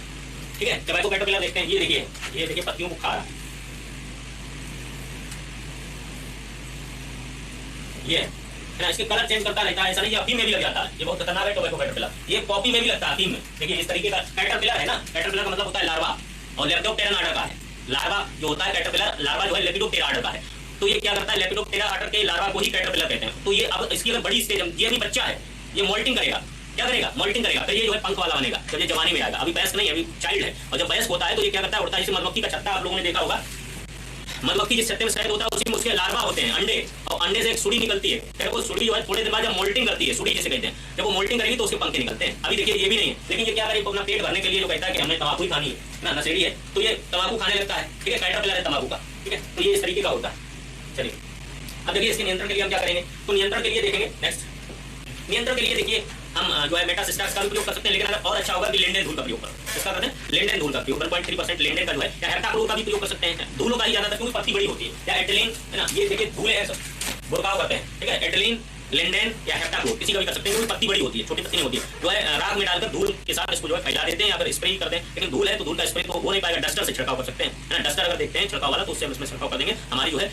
ठीक है, तंबाकू कैटरपिलर देखते हैं, ये देखिए पत्तियों को खा रहा है। ये है ना, इसके कलर चेंज करता रहता है, ऐसा नहीं कि अफीम में भी लग जाता है, ये बहुत खतरनाक है टोबैको कैटरपिलर। ये कॉफी में भी लगता है, अफीम में। देखिए इस तरीके का कैटरपिलर है ना, कैटरपिलर का मतलब होता है लार्वा और लेपिडोप्टेरा ऑर्डर का है। लार्वा जो होता है कैटरपिलर, लार्वा जो है लेपिडोप्टेरा ऑर्डर का है। तो ये क्या करता है, लेपिडोप्टेरा ऑर्डर के लार्वा को ही कैटरपिलर कहते हैं। तो ये अब इसकी अगर बड़ी स्टेज, ये भी बच्चा है, ये मोल्टिंग करेगा, क्या करेगा, मोल्टिंग करेगा, फिर ये जो है पंख वाला बनेगा जब ये जवानी में आएगा। अभी वयस्क नहीं है, अभी चाइल्ड है। और जब वयस्क होता है तो ये क्या करता है, उड़ता है। जैसे मधुमक्खी का छत्ता आप लोगों ने देखा होगा, मधुमक्खी जिस छत्ते में शहद होता है उसी में उसके लार्वा होते हैं, अंडे, और अंडे से एक सुड़ी निकलती है। फिर वो सुड़ी जो है थोड़े देर बाद जब मोल्टिंग करती है, सुड़ी जिसे कहते हैं, जब वो मोल्टिंग करेगी तो उसके पंखे निकलते हैं। अभी देखिए ये भी नहीं है, लेकिन ये क्या करेगा, अपना पेट भरने के लिए जो कहता है कि हमें तंबाकू ही खानी है ना, नशेड़ी है, तो ये तंबाकू खाने लगता है। ठीक है, कैटरपिलर है तंबाकू का। ठीक है, तो ये इस तरीके का होता है। चलिए अब देखिए इसके नियंत्रण के लिए हम क्या करेंगे, तो नियंत्रण के लिए देखेंगे नेक्स्ट, नियंत्रण के लिए देखिए हम जो है मेटासिस्टाक्स का उपयोग कर सकते हैं, लेकिन अगर और अच्छा होगा कि लिंडेन धूल का प्रयोग करें। इसका करते हैं लिंडेन धूल का प्रयोग, 1.3% लिंडेन का जो है, या हेप्टाक्लोर का भी प्रयोग कर सकते हैं। धूलों का ही ज्यादातर, क्योंकि पत्ती बड़ी होती है, या एटिलीन, है ना, ये देखिए धूल है, बुरकाव करते हैं। ठीक है, एटिलीन, लिंडेन या हेप्टाक्लोर किसी का भी कर सकते हैं, क्योंकि पत्ती बड़ी होती है, छोटी पत्ती नहीं होती है। जो है राख में डालकर धूल के साथ इसको जो है फैला देते हैं या फिर स्प्रे कर दें। लेकिन धूल है तो धूल का स्प्रे तो हो नहीं पाएगा, डस्टर से छिड़काव कर सकते हैं, है ना। डस्टर अगर देखते हैं छिड़काव वाला तो उससे हम इसमें छिड़काव कर देंगे, हमारी जो है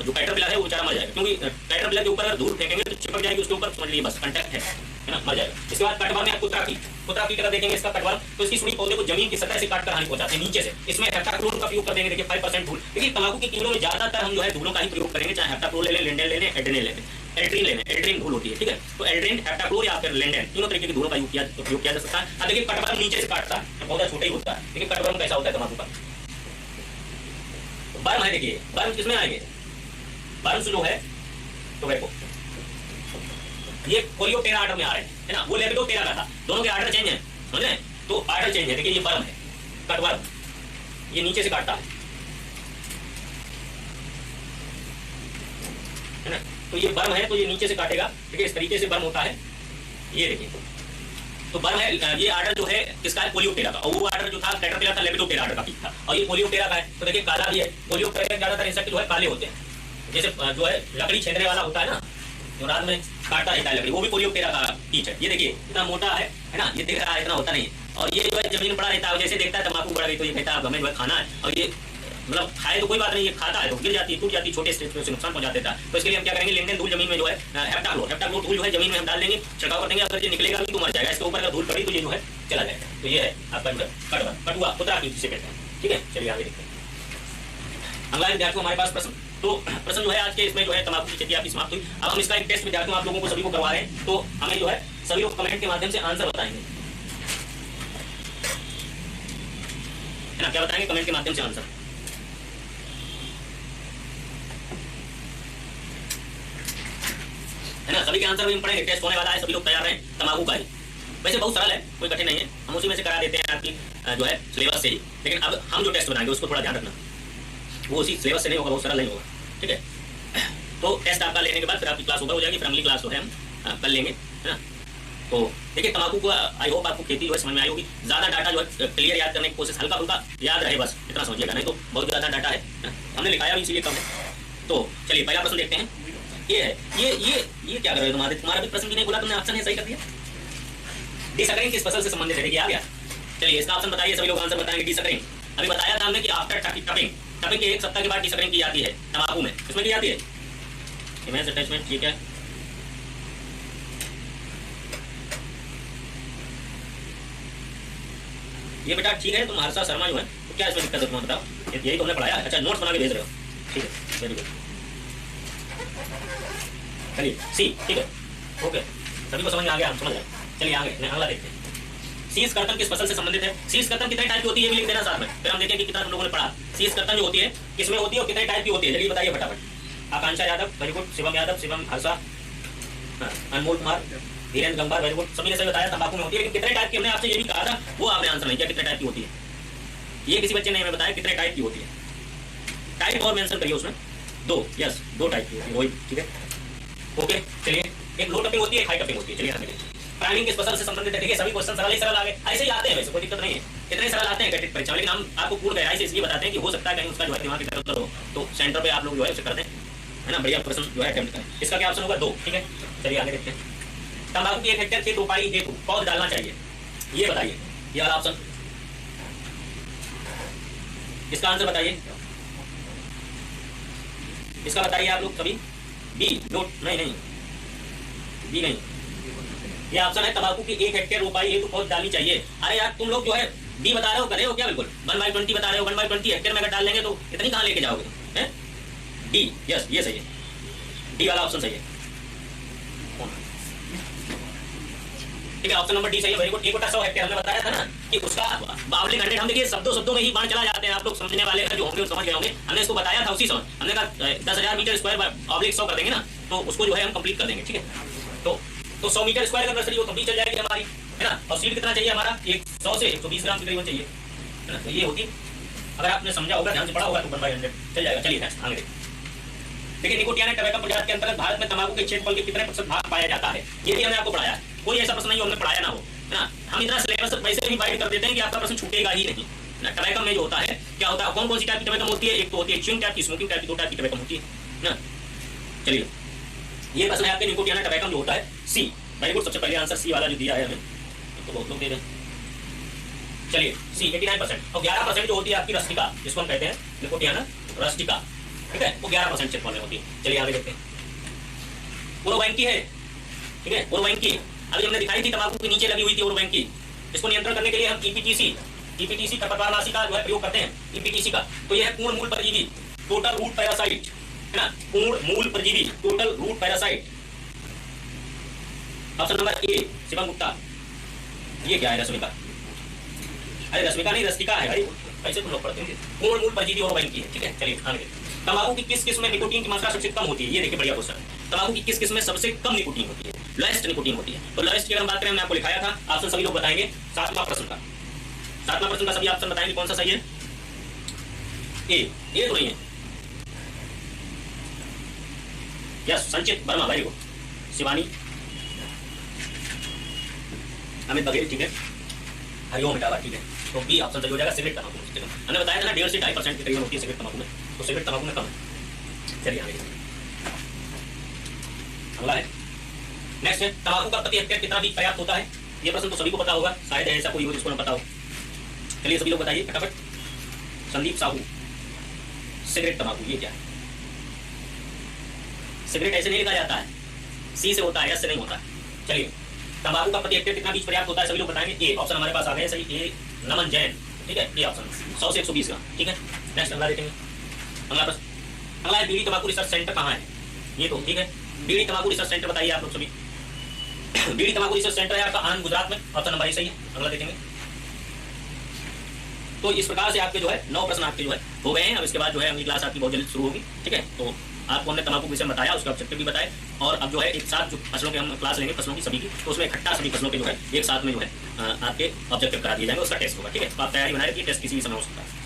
जो कैटरपिलर है वो बेचारा मर जाएगा। क्योंकि कैटरपिलर के ऊपर अगर धूल फेंकेंगे तो चिपक जाएगी उसके ऊपर, समझ लीजिए बस कांटेक्ट है ना, मर जाएगा। इसके बाद कटवर्म में कुत्रा की तरह देखेंगे इसका कटवर्म, तो इसकी सुड़ी पौधे को जमीन की सतह से काटकर हानि पहुंचाते हैं नीचे से। इसमें हेप्टाक्लोर का प्रयोग कर देंगे। देखिए 5% धूल। देखिए तंबाकू के कीड़ों में ज्यादातर हम जो है धूलों का ही प्रयोग करेंगे, चाहे हेप्टाक्लोर ले लें, लिंडेन ले लें, एड्रेनालिन ले लें। एड्रीन लेना, एड्रीन धूल होती है। ठीक है, तो एड्रीन, हेप्टाक्लोर या फिर लिंडेन, तीनों तरीके की धूलों का उपयोग किया जा सकता है। अब देखिए कटवर्म नीचे से काटता है, पौधा छोटा ही होता है। देखिए कटवर्म कैसा होता है तंबाकू का, बर्म है। देखिए बर्म किसमें आएंगे, बर्म्स जो है टोबैको, ये कोलियोप्टेरा ऑर्डर में आ रहे हैं, है ना, वो लेपिडोप्टेरा का था। दोनों के ऑर्डर चेंज है, समझ रहे हैं, तो ऑर्डर चेंज है। देखिए ये बर्म है, कटवर्म, ये नीचे से काटता है ना, तो ये बर्म है तो ये नीचे से काटेगा। देखिए इस तरीके से बर्म होता है, ये देखिए तो बर्म है। ये ऑर्डर जो है किसका है, कोलियोप्टेरा का, और वो ऑर्डर जो था कैटरपिलर था, लेपिडोप्टेरा ऑर्डर का पीक था, और ये कोलियोप्टेरा का है। तो देखिए काला भी है, कोलियोप्टेरा ज्यादातर इंसेक्ट जो है काले होते हैं। जैसे जो है लकड़ी छेदने वाला होता है ना, जो रात में काटता रहता है लकड़ी, वो भी कोलियोप्टेरा का कीच है। ये देखिए इतना मोटा है ना, ये दिख रहा है, इतना होता नहीं है। और ये जो है जमीन पड़ा रहता है, जैसे देखता है तंबाकू बढ़ गई तो ये कहता है हमें जो है खाना है, और ये मतलब खाए तो कोई बात नहीं, ये खाता है तो गिर जाती है, टूट जाती है, छोटे स्टेज पे उसे नुकसान पहुंचा देता है। तो इसके लिए हम क्या करेंगे, लिंडेन धूल जमीन में जो है, हेप्टाक्लोर धूल जो है जमीन में हम डाल देंगे, छिड़काव कर देंगे। अगर ये निकलेगा तो मर जाएगा, इसके ऊपर अगर धूल पड़ी तो ये जो है चला जाएगा। तो ये है आपका कटुआ, कुतरा जिसे कहते हैं। ठीक है, चलिए आगे देखते हैं। अगला विद्यार्थियों हमारे पास प्रश्न, तो प्रश्न जो है आज के इसमें जो है तंबाकू की खेती आपकी समाप्त हुई। अब हम इसका एक टेस्ट विद्यार्थियों आप लोगों को सभी को करवा रहे हैं, तो हमें जो है सभी लोग कमेंट के माध्यम से आंसर बताएंगे, है ना, क्या बताएंगे कमेंट के माध्यम से आंसर, है ना। सभी के आंसर भी हम पढ़ेंगे, टेस्ट होने वाला है, सभी लोग तैयार रहें। तंबाकू का ही वैसे बहुत सरल है, कोई कठिन नहीं है, हम उसी में से करा देते हैं आपकी जो है सिलेबस से ही। लेकिन अब हम जो टेस्ट बनाएंगे उसको थोड़ा ध्यान रखना, वो उसी सिलेबस से नहीं होगा, बहुत सरल नहीं होगा। ठीक है। तो टेस्ट आपका लेने के बाद फिर आपकी क्लास ओवर हो जाएगी, फिर अगली क्लास जो है हम कर लेंगे, है ना। तो देखिए तंबाकू को आई होप आपको खेती जो है समझ में आई होगी। ज़्यादा डाटा जो है क्लियर याद करने की कोशिश, हल्का फुल्का याद रहे बस इतना समझिएगा, नहीं तो बहुत ज़्यादा डाटा है ना? हमने लिखाया भी इसीलिए कम है। तो चलिए पहला प्रश्न देखते हैं। ये है ये क्या कर रहे हो तुम्हारा भी प्रश्न भी नहीं बोला तुमने, ऑप्शन है सही कर दिया। डिसकरिंग किस फसल से संबंधित है, देखिए आ गया। चलिए इसका ऑप्शन बताइए, सभी लोग आंसर बताएंगे। डिसकरिंग अभी बताया था हमने कि आफ्टर टपिंग के 1 सप्ताह के बाद डिसकरिंग की जाती है तंबाकू में, किसमें की जाती है? इमेज अटैचमेंट, ठीक है। ये बेटा ठीक है, तुम हर्षा शर्मा जो है तो क्या इसमें दिक्कत है तुम्हें बताओ, यही तो हमने पढ़ाया। अच्छा नोट्स बना के भेज रहे हो, ठीक है, वेरी गुड। चलिए सी, ठीक है, ओके, सभी को समझ में आ गया, हम समझ गए। चलिए आगे अगला देखते हैं। शीर्ष कर्तन किस फसल से संबंधित है? शीर्ष कर्तन कितने टाइप की होती है ये भी लिख देना साथ में, फिर हम देखें कि कितना तुम लोगों ने पढ़ा। शीर्ष कर्तन जो होती है किसमें होती है और कितने टाइप की होती है, जल्दी बताइए फटाफट। आकांक्षा यादव वेरी गुड, शिवम यादव, शिवम हर्षा, अनमोल कुमार, धीरेन्द्र गंगार वेरी गुड, सभी ने सही बताया तंबाकू में होती है। लेकिन कितने टाइप की हमने आपसे ये भी कहा था, वो आपने आंसर नहीं किया, कितने टाइप की होती है ये किसी बच्चे ने हमें बताया कितने टाइप की होती है। टाइप और मेंशन करिए उसमें, 2, यस 2 टाइप की होती है वही, ठीक है, ओके। चलिए एक लो टपिंग होती है, एक हाई टपिंग होती है। चलिए आगे प्राइमिंग किस फसल से संबंधित है? देखिए सभी क्वेश्चन सरल ही सरल आ गए, ऐसे ही आते हैं, वैसे कोई दिक्कत नहीं है, इतने सरल आते हैं गणित परीक्षा में। लेकिन हम आपको पूर्ण गहराई से इसलिए बताते हैं कि हो सकता है कहीं उसका जो है दिमाग इधर-उधर हो, तो सेंटर पे आप लोग जो है उसे कर दें, है ना, बढ़िया प्रश्न जो है अटेम्प्ट करें। इसका क्या ऑप्शन होगा? 2, ठीक है। चलिए आगे देखते हैं। तंबाकू की 1 हेक्टेयर खेत रोपाई हेतु पौध डालना चाहिए, ये बताइए, ये वाला ऑप्शन, इसका आंसर बताइए, इसका बताइए आप लोग सभी। बी, नोट नहीं, बी नहीं, ये ऑप्शन है तंबाकू की 1 हेक्टेयर रोपाई हेतु पौध डालनी चाहिए। अरे यार तुम लोग जो है बी बता रहे हो, करे हो क्या? बिल्कुल 1/20 बता रहे हो, 1/20 हेक्टेयर में अगर डाल लेंगे तो इतनी कहाँ लेके जाओगे तुम? डी, यस ये सही है, डी वाला ऑप्शन सही है, ठीक है, ऑप्शन नंबर डी सही है, वेरी गुड। 1/100 हेक्टेयर हमने बताया था ना कि उसका बावली घंटे, हम देखिए शब्दों में ही बाण चला जाते हैं, आप लोग समझने वाले जो होंगे समझ गए होंगे। हमने इसको बताया था उसी समय, हमने कहा 10,000 मीटर स्क्वायर ऑब्लिक 100 कर देंगे ना, तो उसको जो है हम कंप्लीट कर देंगे, ठीक है। तो 100 मीटर स्क्वायर का नर्सरी वो कंप्लीट चल जाएगी हमारी, है ना। और सीड कितना चाहिए हमारा? 100 से 120 ग्राम के करीबन चाहिए, है ना। तो ये होती, अगर आपने समझा होगा, ध्यान से पढ़ा होगा तो 1/100 चल जाएगा। चलिए आगे देखिए। निकोटियाना टबैको प्रजाति के अंतर्गत भारत में तंबाकू के क्षेत्रफल के कितने प्रतिशत भाग पाया जाता है? ये भी हमने आपको पढ़ाया, कोई ऐसा प्रश्न नहीं हमने पढ़ाया ना हो, है ना। हम इतना सिलेबस वैसे भी वाइड कर देते हैं कि आपका प्रश्न छूटेगा ही नहीं ना। टबैको में जो होता है क्या होता है, कौन कौन सी टाइप की टबैको होती है? एक तो होती है च्युइंग टाइप की, स्मोकिंग टाइप की, 2 टाइप की टबैको होती है ना। चलिए ये प्रश्न है आपके निकोटियाना टबैको जो होता है सी, वेरी गुड, सबसे पहले आंसर सी वाला जो दिया है हमें, तो बहुत लोग दे रहे हैं। चलिए सी 89%, और 11% जो होती है आपकी रस्टिका, जिसको हम कहते हैं निकोटियाना रस्टिका, ठीक है, वो 11% क्षेत्रफल में होती है। चलिए आगे देखते हैं। ओरोबैंकी है, ठीक है, ओरोबैंकी अभी हमने दिखाई थी तंबाकू के नीचे लगी हुई थी ओरोबैंकी। इसको नियंत्रण करने के लिए हम ईपीटीसी खरपतवारनाशी का जो है प्रयोग करते हैं, ईपीटीसी का। तो यह है पूर्ण मूल परजीवी, टोटल रूट पैरासाइट, है ना, पूर्ण मूल परजीवी, total root parasite. Option number A Shivam Gupta. ये क्या है? रश्मिका, अरे रश्मिका नहीं रस्टिका है भाई, ऐसे तुम लोग पढ़ते हैं। पूर्ण मूल परजीवी ओरोबैंकी है, ठीक है। चलिए आगे। तंबाकू की किस किस्म में निकोटीन की मात्रा सबसे कम होती है? ये देखिए बढ़िया क्वेश्चन है। तंबाकू की किस किस्म में सबसे कम निकोटीन होती है? लोएस्ट निकोटीन होती है। तो लोएस्ट की अगर हम बात करें, हमने आपको लिखाया था, ऑप्शन सभी लोग बताएंगे। 7वां प्रश्न का सभी ऑप्शन बताएंगे कौन सा सही है। ये तो नहीं है, यस संचित वर्मा, वेरी गुड, शिवानी, अमित बघेल, ठीक है, हरिओम इटावा, ठीक है। तो बी ऑप्शन सही हो जाएगा, सिगरेट तंबाकू। हमने बताया था ना 1.5 से 2.5% के करीबन होती है सिगरेट तंबाकू में, तो सिगरेट तंबाकू में कम है। चलिए आगे अगला है, नेक्स्ट है तंबाकू का प्रति हेक्टेयर कितना बीज पर्याप्त होता है? ये प्रश्न तो सभी को पता होगा, शायद ऐसा कोई हो जिसको ना पता हो। चलिए सभी लोग बताइए फटाफट। संदीप साहू, सिगरेट तंबाकू ये क्या है? सिगरेट ऐसे नहीं लिखा जाता है, सी से होता है, एस से नहीं होता है। चलिए तंबाकू का प्रति हेक्टेयर कितना बीज पर्याप्त होता है? सभी लोग बताएंगे। ए ऑप्शन हमारे पास आ गए सही, ए नमन जैन, ठीक है, ये ऑप्शन 100 से 120 ग्राम, ठीक है। नेक्स्ट अगला देखेंगे। अगला प्रश्न, अगला है बीड़ी तंबाकू रिसर्च सेंटर कहाँ है? ये तो ठीक है, बीड़ी तंबाकू रिसर्च सेंटर बताइए आप लोग सभी। बीड़ी तंबाकू रिसर्च सेंटर है आपका आनंद, गुजरात में, ऑप्शन नंबर ए सही है। अगला देखेंगे। तो इस प्रकार से आपके जो है 9 प्रश्न आपके जो है हो गए हैं। अब इसके बाद जो है अगली क्लास आपकी बहुत जल्द शुरू होगी, ठीक है। तो आपको हमने तंबाकू विषय बताया, उसका ऑब्जेक्टिव भी बताया, और अब जो है एक साथ जो फसलों के हम क्लास लेंगे फसलों की सभी की, तो उसमें इकट्ठा सभी फसलों के जो है एक साथ में जो है आपके ऑब्जेक्टिव करा दिए जाएंगे, उसका टेस्ट होगा, ठीक है। तो आप तैयारी बनाए रखिए, टेस्ट किसी भी समय हो सकता है।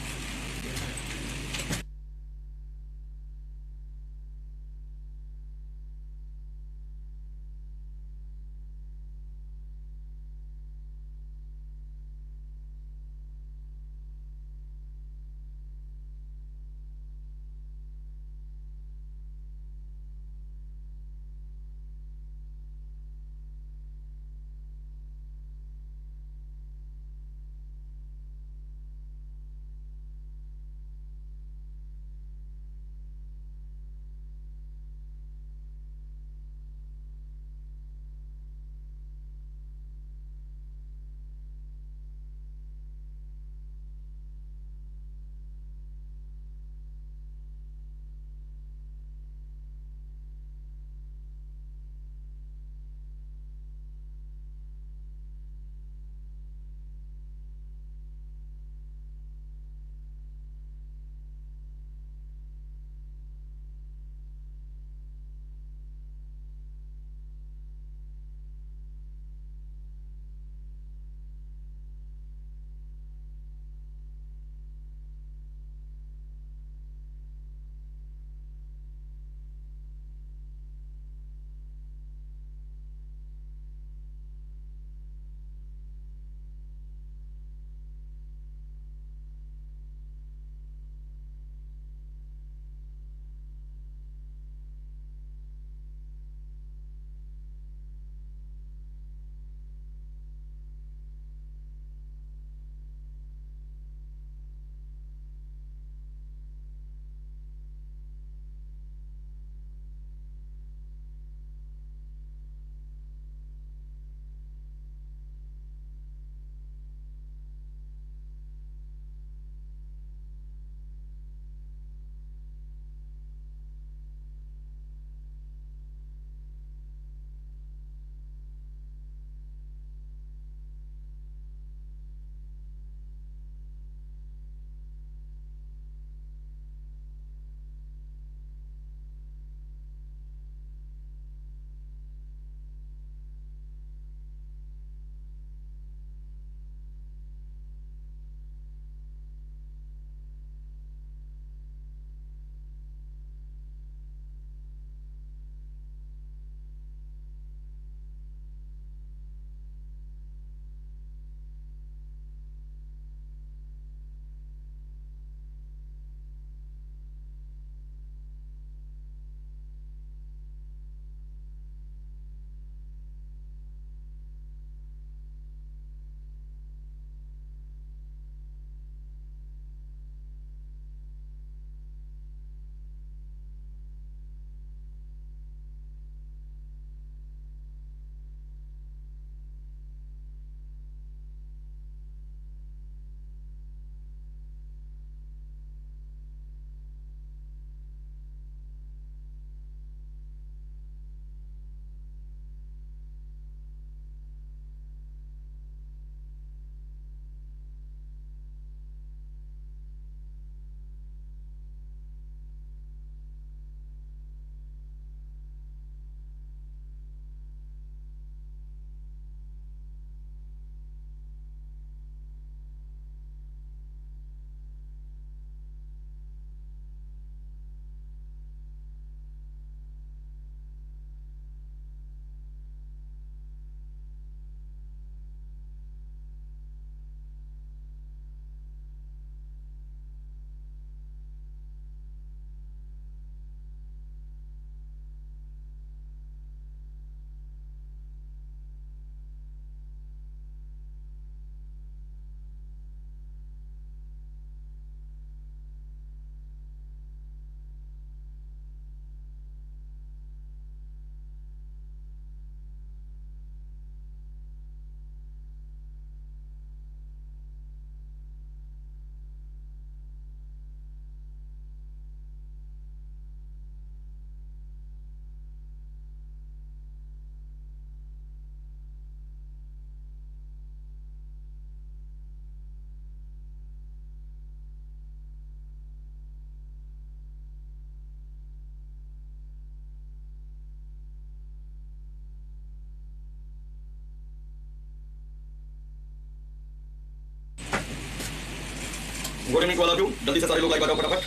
गुड इवनिंग वाला व्यू, जल्दी से सारे लोग लाइव आ जाओ फटाफट,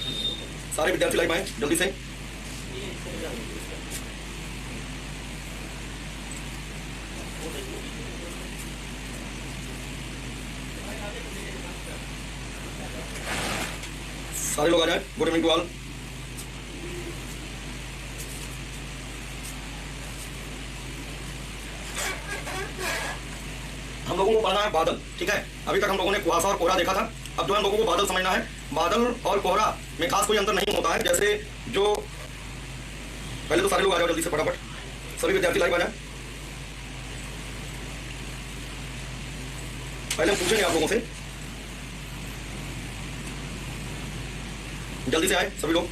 सारे विद्यार्थी लाइव आए जल्दी से। सारे लोग आ जाए। Good evening to all. हम लोगों को पढ़ना है बादल, ठीक है। अभी तक हम लोगों ने कुहासा और कोहरा देखा था। अब जो हम लोगों को बादल समझना है। बादल और कोहरा में खास कोई अंतर नहीं होता है। जैसे जो पहले तो सारे लोग आ जाओ जल्दी से फटाफट, सभी विद्यार्थी लाइव आ जाए। पहले हम पूछेंगे आप लोगों से, जल्दी से आए सभी लोग।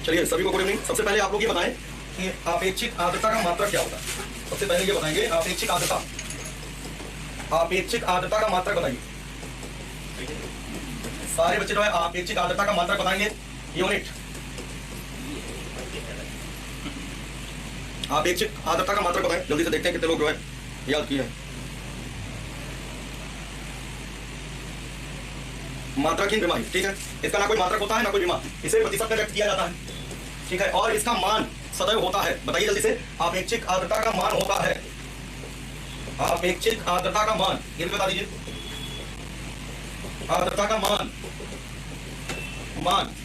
चलिए सभी को गुड इवनिंग। सबसे पहले आप लोग ये बताएं कि आपेक्षिक आर्द्रता का मात्रक क्या होता है। सबसे पहले ये बताएंगे आपेक्षिक आर्द्रता, आपेक्षिक आर्द्रता का मात्रक बताइए। सारे बच्चे जो है आपेक्षिक आर्द्रता का मात्रक बताएंगे। यूनिट, आपेक्षिक आर्द्रता का मात्रक बताएं जल्दी से, देखते हैं कितने लोग जो है याद किए हैं। मात्रकहीन बीमारी, ठीक है। इसका ना कोई मात्रक होता है ना कोई बीमार, इसे प्रतिशत में व्यक्त किया जाता है, ठीक है। और इसका मान सदैव होता है। बताइए जल्दी से, आपेक्षिक आर्द्रता का मान होता है। आपेक्षिक आर्द्रता का मान ये भी बता दीजिए। आर्द्रता का मान, मान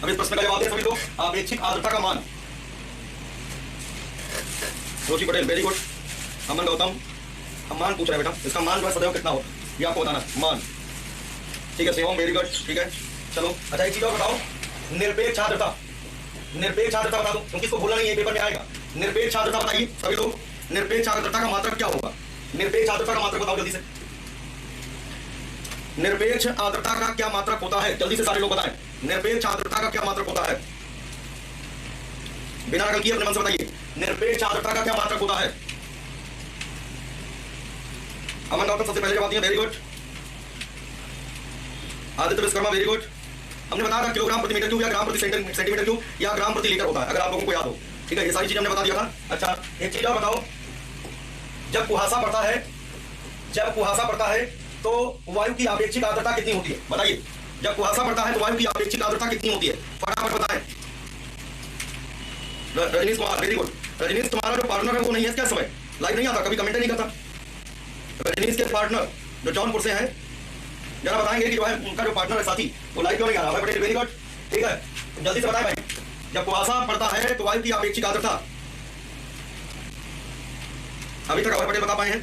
अब इस प्रश्न का जवाब दें सभी लोग। आपेक्षिक आर्द्रता का मान, रोशी पटेल वेरी गुड। अमन गौतम, हम मान पूछ रहे हैं बेटा, इसका मान जो है सदैव कितना होता है ये आपको बताना मान, ठीक है। शिवम वेरी गुड, ठीक है। चलो अच्छा एक चीज और बताओ, निरपेक्ष आर्द्रता, निरपेक्ष आर्द्रता बता दो क्योंकि इसको भूलना नहीं है, पेपर में आएगा। निरपेक्ष आर्द्रता बताइए सभी लोग, निरपेक्ष आर्द्रता का मात्रक क्या होगा। निरपेक्ष आर्द्रता का मात्रक बताओ जल्दी से। निरपेक्ष आर्द्रता का क्या मात्रक होता है, जल्दी से सारे लोग बताएं। निरपेक्ष आर्द्रता का क्या मात्रक होता है, बिना नकल किए अपने मन से बताइए। निरपेक्ष आर्द्रता का क्या मात्रक होता है। अमन गौतम सबसे पहले जवाब दिया, very good. Aditya Vishwakarma very good. हमने बताया था किलोग्राम प्रति मीटर क्यूब या ग्राम प्रति सेंटीमीटर क्यूब या ग्राम प्रति लीटर होता है, अगर आप लोगों को याद हो, ठीक है। ये सारी चीजें हमने बता दिया था। अच्छा एक चीज और बताओ, जब कुहासा पड़ता है, जब कुहासा पड़ता है तो वायु की आपेक्षिक आर्द्रता कितनी होती है, बताइए। जब कुहासा पड़ता है तो वायु की आपेक्षिक आर्द्रता कितनी होती है, फटाफट बताएं। Rajneesh Kumar very good. रजनीश तुम्हारा जो पार्टनर है वो नहीं है क्या, समय लाइव नहीं आता, कभी कमेंट नहीं करता। रजनीश के पार्टनर जो जौनपुर से हैं, जरा बताएंगे कि जो है उनका जो पार्टनर है साथी वो लाइव क्यों नहीं आ रहा है। पटेल वेरी गुड, ठीक है। जल्दी से बताएं भाई, जब कुहासा पड़ता है तो वायु की आपेक्षिक आर्द्रता, अभी तक अभय पटेल बता पाए हैं,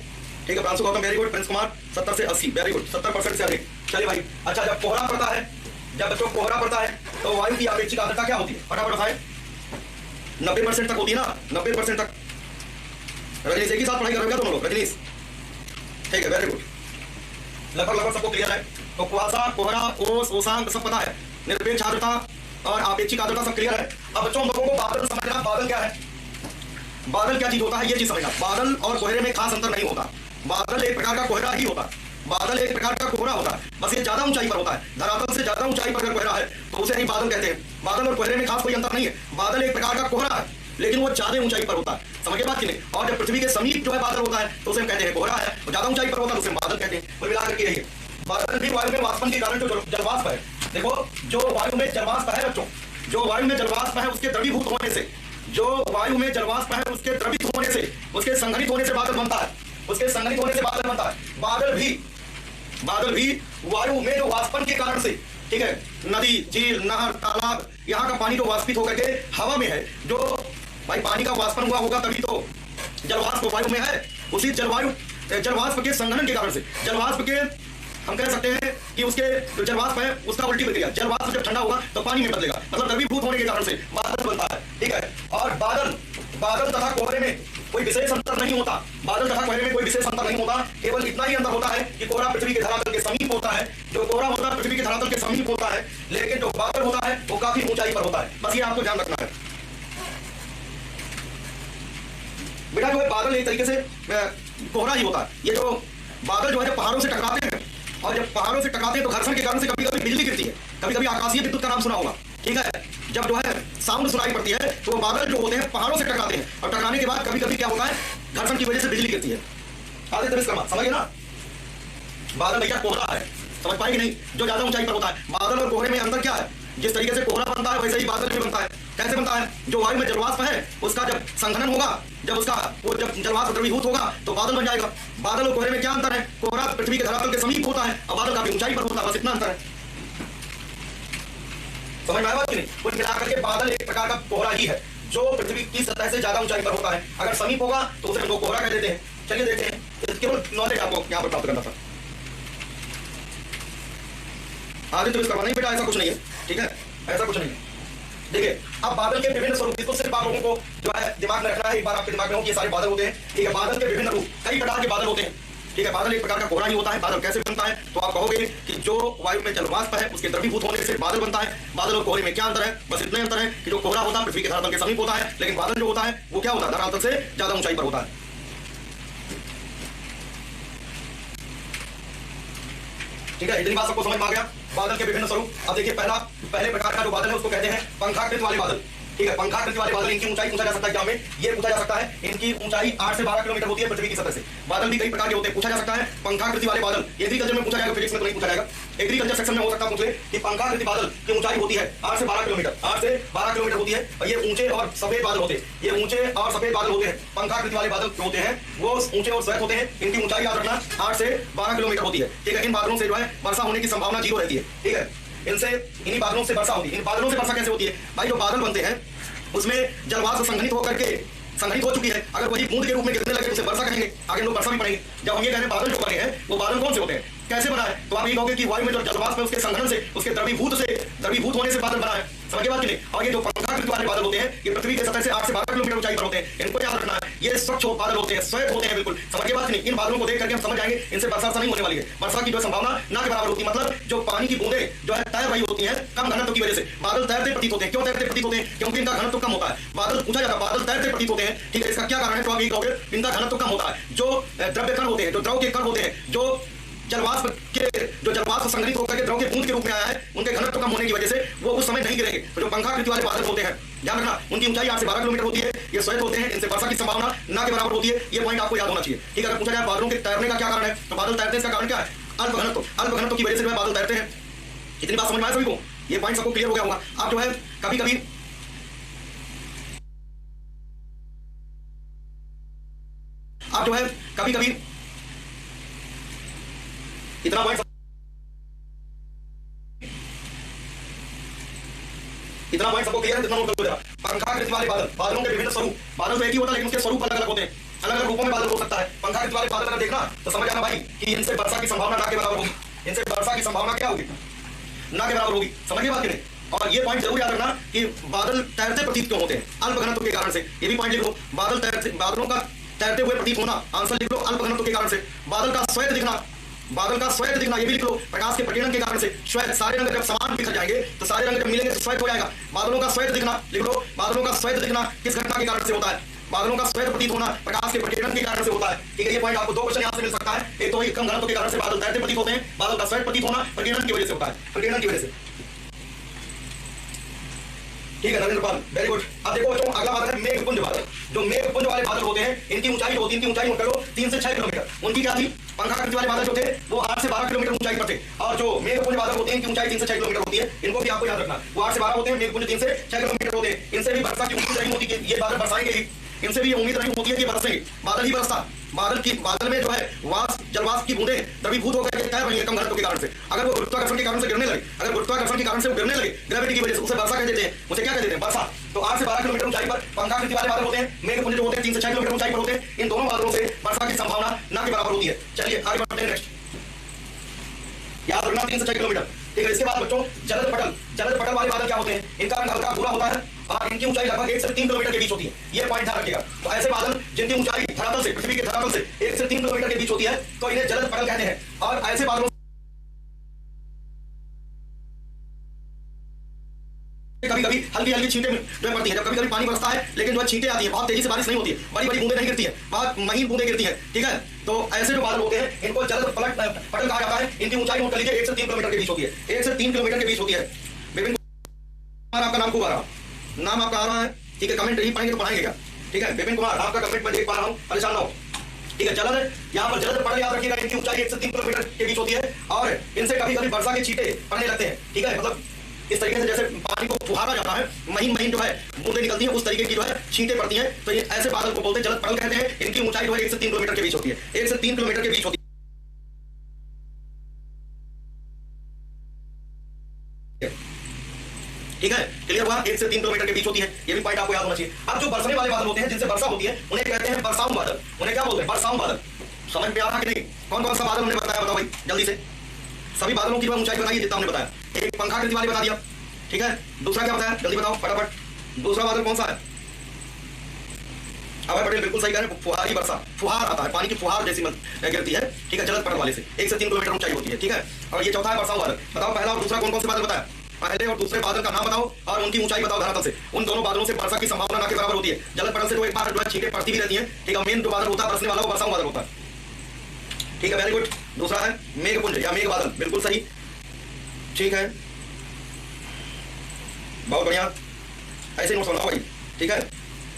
ठीक है। Pranshu Gautam very good. Prince Kumar 70 से 80 वेरी गुड, 70% से अधिक। चलिए भाई अच्छा, जब कोहरा पड़ता है, जब बच्चों कोहरा पड़ता है तो वायु की आपेक्षिक आर्द्रता क्या होती है, फटाफट बताएं। 90% तक होती है ना, 90% तक। रजनीश एक ही साथ पढ़ाई कर रहे हो दोनों लोग, रजनीश, ठीक है वेरी गुड। लगभग सबको क्लियर है। तो कुहासा, कोहरा, ओस, ओसांग सब पता है, निरपेक्ष आर्द्रता और आपेक्षिक आर्द्रता सब क्लियर है। अब बच्चों हम लोगों को बादल समझना, बादल क्या है, बादल क्या चीज होता है ये चीज समझना। बादल और कोहरे में खास अंतर नहीं होता, बादल एक प्रकार का कोहरा ही होता है, बादल एक प्रकार का कोहरा होता है, बस ये ज्यादा ऊंचाई पर होता है। धरातल से ज्यादा ऊंचाई पर अगर कोहरा है तो उसे नहीं बादल कहते हैं। बादल और कोहरे में खास कोई अंतर नहीं है, बादल एक प्रकार का कोहरा है लेकिन वो ज्यादा ऊंचाई पर होता है, समझ बात की नहीं। और जब पृथ्वी के समीप जो है बादल होता है तो उसे हम कहते हैं कोहरा है, और ज्यादा ऊंचाई पर होता है तो उसे बादल कहते हैं। कुल मिलाकर के यही है। बादल भी वायु में वाष्पन के कारण जो जलवाष्प है, देखो जो वायु में जलवाष्प है बच्चों, जो वायु में जलवाष्प है उसके द्रवीभूत होने से, जो वायु में जलवाष्प है उसके द्रवित होने से, उसके संघनित होने से बादल बनता है, उसके संघनित होने से बादल बनता है। बादल भी वायु में जो वाष्पन के कारण से, ठीक है, नदी, झील, नहर, तालाब, यहाँ का पानी जो वाष्पित होकर के हवा में है, जो भाई पानी का वाष्पन हुआ होगा तभी तो जलवाष्प वायु में है। उसी जलवाष्प के संघनन के कारण से, जलवाष्प के हम कह सकते हैं कि उसके जो जलवाष्प है उसका उल्टी प्रक्रिया, जलवाष्प जब ठंडा होगा तो पानी में बदलेगा, मतलब द्रवीभूत होने के कारण से बादल बनता है, ठीक है। और बादल तथा कोहरे में कोई विशेष अंतर नहीं होता, बादल तथा कोहरे में कोई विशेष अंतर नहीं होता, केवल इतना ही अंतर होता है कि कोहरा पृथ्वी के धरातल के समीप होता है, जो कोहरा होता है पृथ्वी के धरातल के समीप होता है, लेकिन जो बादल होता है वो काफी ऊंचाई पर होता है। बस ये आपको ध्यान रखना है बेटा। जो है बादल एक तरीके से कोहरा ही होता है। ये जो बादल जो है जब पहाड़ों से टकराते हैं, और जब पहाड़ों से टकराते हैं तो घर्षण के कारण से कभी कभी बिजली गिरती है, कभी कभी आकाशीय विद्युत का नाम सुना होगा, ठीक है। जब जो है साउंड सुनाई पड़ती है तो वो बादल जो होते हैं पहाड़ों से टकराते हैं, और टकराने के बाद कभी कभी क्या होता है, घर्षण की वजह से बिजली गिरती है। आगे तक समझिए ना, बादल भैया कोहरा है, समझ पाएगी नहीं, जो ज्यादा ऊंचाई पर होता है। बादल और कोहरे में अंतर क्या है, जिस तरीके से कोहरा बनता है वैसे ही बादल भी बनता है। कैसे बनता है, जो वायु में जलवाष्प है उसका जब संघनन होगा, जब जलवाष्प द्रवीभूत होगा तो बादल बन जाएगा। बादल और कोहरे में क्या अंतर है, कोहरा पृथ्वी के धरातल के समीप होता है और बादल काफी ऊंचाई पर होता है, बस इतना अंतर है। समझ में आया बात कि नहीं? कुल मिलाकर के बादल एक प्रकार का कोहरा ही है जो पृथ्वी की सतह से ज्यादा ऊंचाई पर होता है। अगर समीप होगा तो उसे हम लोग कोहरा कह देते हैं। चलिए देखते हैं, केवल नॉलेज आपको यहाँ पर प्राप्त करना था, आगे तो करवा नहीं बेटा, ऐसा कुछ नहीं है, ठीक है, ऐसा कुछ नहीं है। देखिए अब बादल के विभिन्न स्वरूप, इसको सिर्फ आप लोगों को जो है दिमाग में रखना है, एक बार आपके दिमाग में हो कि ये सारे बादल होते हैं, ठीक है। बादल के विभिन्न रूप, कई प्रकार के बादल होते हैं, ठीक है। बादल एक प्रकार का कोहरा ही होता है। बादल कैसे बनता है, तो आप कहोगे कि जो वायु में जलवाष्प है उसके द्रवीभूत होने से बादल बनता है। बादल और कोहरे में क्या अंतर है, बस इतना अंतर है कि जो कोहरा होता है पृथ्वी के धरातल के समीप होता है, लेकिन बादल जो होता है वो क्या होता है, धरातल से ज्यादा ऊंचाई पर होता है। ठीक है, इतनी बात सबको समझ में आ गया। बादल के विभिन्न स्वरूप। अब देखिए पहले प्रकार का जो बादल है उसको कहते हैं पंखाकृति वाले बादल, ठीक है। पंखाकृति वाले बादल, इनकी ऊंचाई पूछा जा सकता है, क्या में ये पूछा जा सकता है, इनकी ऊंचाई 8 से 12 किलोमीटर होती है पृथ्वी की सतह से। बादल भी कई प्रकार के होते हैं, पूछा जा सकता है पंखाकृति वाले बादल। एग्रीकल्चर में पूछा जाएगा, फिजिक्स में तो नहीं पूछा जाएगा। एग्रीकल्चर सेक्शन में हो सकता है पूछ ले कि पंखाकृति बादल की ऊंचाई होती है 8 से 12 किलोमीटर, 8 से 12 किलोमीटर होती है, और ये ऊंचे और सफेद बादल होते हैं, ये ऊंचे और सफेद बादल होते हैं। पंखाकृति वाले बादल होते हैं वो ऊंचे और श्वेत होते हैं, इनकी ऊंचाई याद रखना 8 से 12 किलोमीटर होती है, ठीक है। इन बादलों से जो है वर्षा होने की संभावना 0 रहती है, ठीक है। इनसे इन्हीं बादलों से वर्षा होती है। इन बादलों से वर्षा कैसे होती है भाई, जो बादल बनते हैं उसमें जलवाष्प संघनित हो चुकी है, अगर वही बूंद के रूप में गिरने लगे तो उसे वर्षा कहेंगे। आगे लोग वर्षा भी पढ़ेंगे। जब हम ये कह रहे हैं बादल जो बने हैं वो बादल कौन से होते हैं, कैसे बना है, तो आप ये कहोगे कि वायु में जो जलवाष्प है उसके संघनन से, उसके द्रवीभूत होने से बादल बना है। समझिए बात कि नहीं? और ये जो पंखाकृति वाले बादल होते हैं ये पृथ्वी के सतह से 8 से 12 किलोमीटर ऊंचाई पर होते हैं, इनको याद रखना है। ये स्वच्छ बादल होते हैं, श्वेत होते हैं बिल्कुल। समझिए बात नहीं? इन बादलों को देख करके हम समझ जाएंगे इनसे वर्षा नहीं होने वाली है। वर्षा की जो संभावना ना के बराबर होती है, मतलब जो पानी की बूंदें जो है तैर रही होती हैं कम घनत्व की वजह से। बादल तैरते प्रतीत होते हैं। क्यों तैरते प्रतीत होते हैं? क्योंकि इनका घनत्व कम होता है। बादल पूछा जाता है बादल तैरते प्रतीत होते हैं, ठीक है। इसका क्या कारण है, तो आप ये कहोगे इनका घनत्व कम होता है। जो द्रव्य कण होते हैं, जो द्रव के कण होते हैं, जो जलवाष्प संग्रहित होकर के द्रव के बूंद के रूप में आया है, उनके घनत्व कम होने की वजह से वो उस समय नहीं गिरेंगे। तो जो पंखाकृति वाले बादल होते हैं, ध्यान रखना, उनकी ऊंचाई 8 से 12 किलोमीटर होती है, ये श्वेत होते हैं, इनसे वर्षा की संभावना ना के बराबर होती है। ये पॉइंट आपको याद होना चाहिए, ठीक है। अगर पूछा जाए बादलों के तैरने का क्या कारण है, तो बादल तैरते इसका कारण क्या है, अल्प घनत्व की वजह से जो है बादल तैरते हैं। इतनी बात समझ में आया सभी को? ये पॉइंट सबको क्लियर हो गया होगा। आप जो है कभी कभी इतना पॉइंट सबको क्लियर है, इतना नोट कर लो। पंखाकृति वाले बादल, बादलों के विभिन्न स्वरूप। बादल तो एक ही होता है लेकिन उसके स्वरूप अलग अलग होते हैं, अलग अलग रूपों में बादल हो सकता है। पंखाकृति वाले बादल अगर देखना तो समझ आना भाई कि इनसे वर्षा की संभावना ना के बराबर होगी। इनसे वर्षा की संभावना क्या होगी, ना के बराबर होगी। समझिए बात की नहीं? और ये पॉइंट जरूर याद रखना कि बादल तैरते प्रतीत क्यों होते हैं, अल्प घनत्व के कारण से। ये भी पॉइंट लिख लो, बादलों का तैरते हुए प्रतीत होना, आंसर लिख लो अल्प घनत्व के कारण से। बादल का श्वेत दिखना, ये भी लिख लो प्रकाश के प्रकीर्णन के कारण से। श्वेत, सारे रंग जब समान बिखर जाएंगे तो सारे रंग जब मिलेंगे तो श्वेत हो जाएगा। बादलों का श्वेत दिखना लिख लो, बादलों का श्वेत दिखना किस घटना के कारण से होता है, बादलों का श्वेत प्रतीत होना प्रकाश के प्रकीर्णन के कारण से होता है, ठीक है। ये पॉइंट आपको 2 क्वेश्चन यहां से मिल सकता है। एक तो कम घनत्व के कारण से बादल तैरते प्रतीत होते हैं, बादल का श्वेत प्रतीत होना प्रकीर्णन की वजह से होता है, प्रकीर्णन की वजह से, ठीक है। नरेंद्र पाल, वेरी गुड। अब देखो बच्चों अगला बादल है मेघपुंज बादल। जो मेघपुंज वाले बादल होते हैं इनकी ऊंचाई जो होती है, इनकी ऊंचाई नोट करो 3 से 6 किलोमीटर। उनकी क्या थी, पंखाकृति वाले बादल जो थे वो 8 से 12 किलोमीटर ऊंचाई पर थे, और जो मेघपुंज बादल होते हैं इनकी ऊंचाई 3 से 6 किलोमीटर होती है। इनको भी आपको याद रखना, वो 8 से 12 होते हैं, मेघपुंज 3 से 6 किलोमीटर होते हैं। इनसे भी वर्षा की उम्मीद नहीं होती कि ये बादल बरसाएंगे ही, इनसे भी ये उम्मीद नहीं होती है कि बरसेंगे, बादल ही बरसता। बादल में जो है जलवाष्प की बूंदें द्रवीभूत होकर के तैर रही है कम घनत्व के कारण से। अगर वो गुरुत्वाकर्षण के कारण से गिरने लगे, ग्रेविटी की वजह से, उसे वर्षा कह देते हैं। उसे क्या कह देते हैं, वर्षा। तो 8 से 12 किलोमीटर ऊंचाई पर पंखाकृति वाले बादल होते हैं, मेघपुंज जो होते हैं 3 से 6 किलोमीटर ऊंचाई पर होते हैं। इन दोनों बादलों से वर्षा की संभावना ना के बराबर होती है। चलिए आगे बढ़ते हैं, नेक्स्ट याद रखना 3 से 6 किलोमीटर, ठीक है। इसके बाद बच्चों जलद पटल वाले बादल क्या होते हैं, इनका रंग हल्का भूरा होता है और इनकी ऊंचाई लगभग 1 से 3 किलोमीटर के बीच होती है। ये पॉइंट ध्यान रखिएगा। तो ऐसे बादल जिनकी ऊंचाई धरातल से, पृथ्वी के धरातल से 1 से 3 किलोमीटर के बीच होती है तो इन्हें जलद पटल कहते हैं। और ऐसे बादलों कभी हल्की छींटे जो पड़ती है, जब कभी पानी बरसता है लेकिन जो छींटे आती है, बहुत तेजी से बारिश नहीं होती है, बड़ी बूंदें नहीं गिरती है, बहुत महीन बूंदें गिरती है, ठीक है। तो ऐसे जो बादल होते हैं इनको जलद पटल कहा जाता है। इनकी ऊंचाई नोट कर लीजिए 1 से 3 किलोमीटर के बीच होती है, 1 से 3 किलोमीटर के बीच होती है। विभिन्न आपका नाम खूब आ रहा, नाम आपका आ रहा है, ठीक है, कमेंट नहीं पढ़ेंगे तो पढ़ाएंगे क्या, ठीक है, विपिन कुमार आपका कमेंट मैं देख पा रहा हूँ, परेशान ना हो, ठीक है। जलद, यहाँ पर जलद पढ़ याद रखिएगा, इनकी ऊंचाई 1 से 3 किलोमीटर के बीच होती है और इनसे कभी कभी वर्षा के छींटे पड़ने लगते हैं, ठीक है, मतलब इस तरीके से जैसे पानी को फुहारा जाता है, महीन महीन जो है बूंदें निकलती हैं, उस तरीके की जो है छींटे पड़ती हैं, तो ये ऐसे बादल को बोलते हैं जलद पड़ल कहते हैं। इनकी ऊंचाई जो है 1 से 3 किलोमीटर के बीच होती है, 1 से 3 किलोमीटर के बीच होती है, ठीक है, क्लियर हुआ, 1 से 3 किलोमीटर के बीच होती है, ये भी पॉइंट आपको याद होना चाहिए। अब जो बरसने वाले बादल होते हैं, जिनसे वर्षा होती है, उन्हें कहते हैं बरसाऊ बादल। उन्हें क्या बोलते हैं? बरसाऊ बादल। समझ में आ रहा कि नहीं? कौन कौन सा बादल हमने बताया, बताओ भाई जल्दी से, सभी बादलों की ऊंचाई बताइए जितना हमने बताया। एक पंखाकृति वाले बता दिया, ठीक है, दूसरा क्या बताया जल्दी बताओ फटाफट, दूसरा बादल कौन सा है? अभय पटेल बिल्कुल सही कह रहे हैं, फुहारी वर्षा, फुहार आता है, पानी की फुहार जैसी गिरती है, ठीक है, जलद पड़ल वाले से 1 से 3 किलोमीटर ऊंचाई होती है, ठीक है। और ये चौथा है बरसाऊ बादल। बताओ पहला और दूसरा कौन कौन से बादल बताया, पहले और दूसरे बादल का नाम बताओ और उनकी ऊंचाई बताओ धरातल से। उन दोनों बादलों से वर्षा की संभावना ना के बराबर होती है। जलद पड़ल से तो एक बार जो है छींटे पड़ती भी रहती है, ठीक है, मेन जो बादल होता है बरसने वाला वो बरसाऊ बादल होता है, ठीक है, वेरी गुड। दूसरा है मेघपुंज या मेघ बादल, बिल्कुल सही, ठीक है, बहुत बढ़िया, ऐसे नोट बनाओ भाई, ठीक है।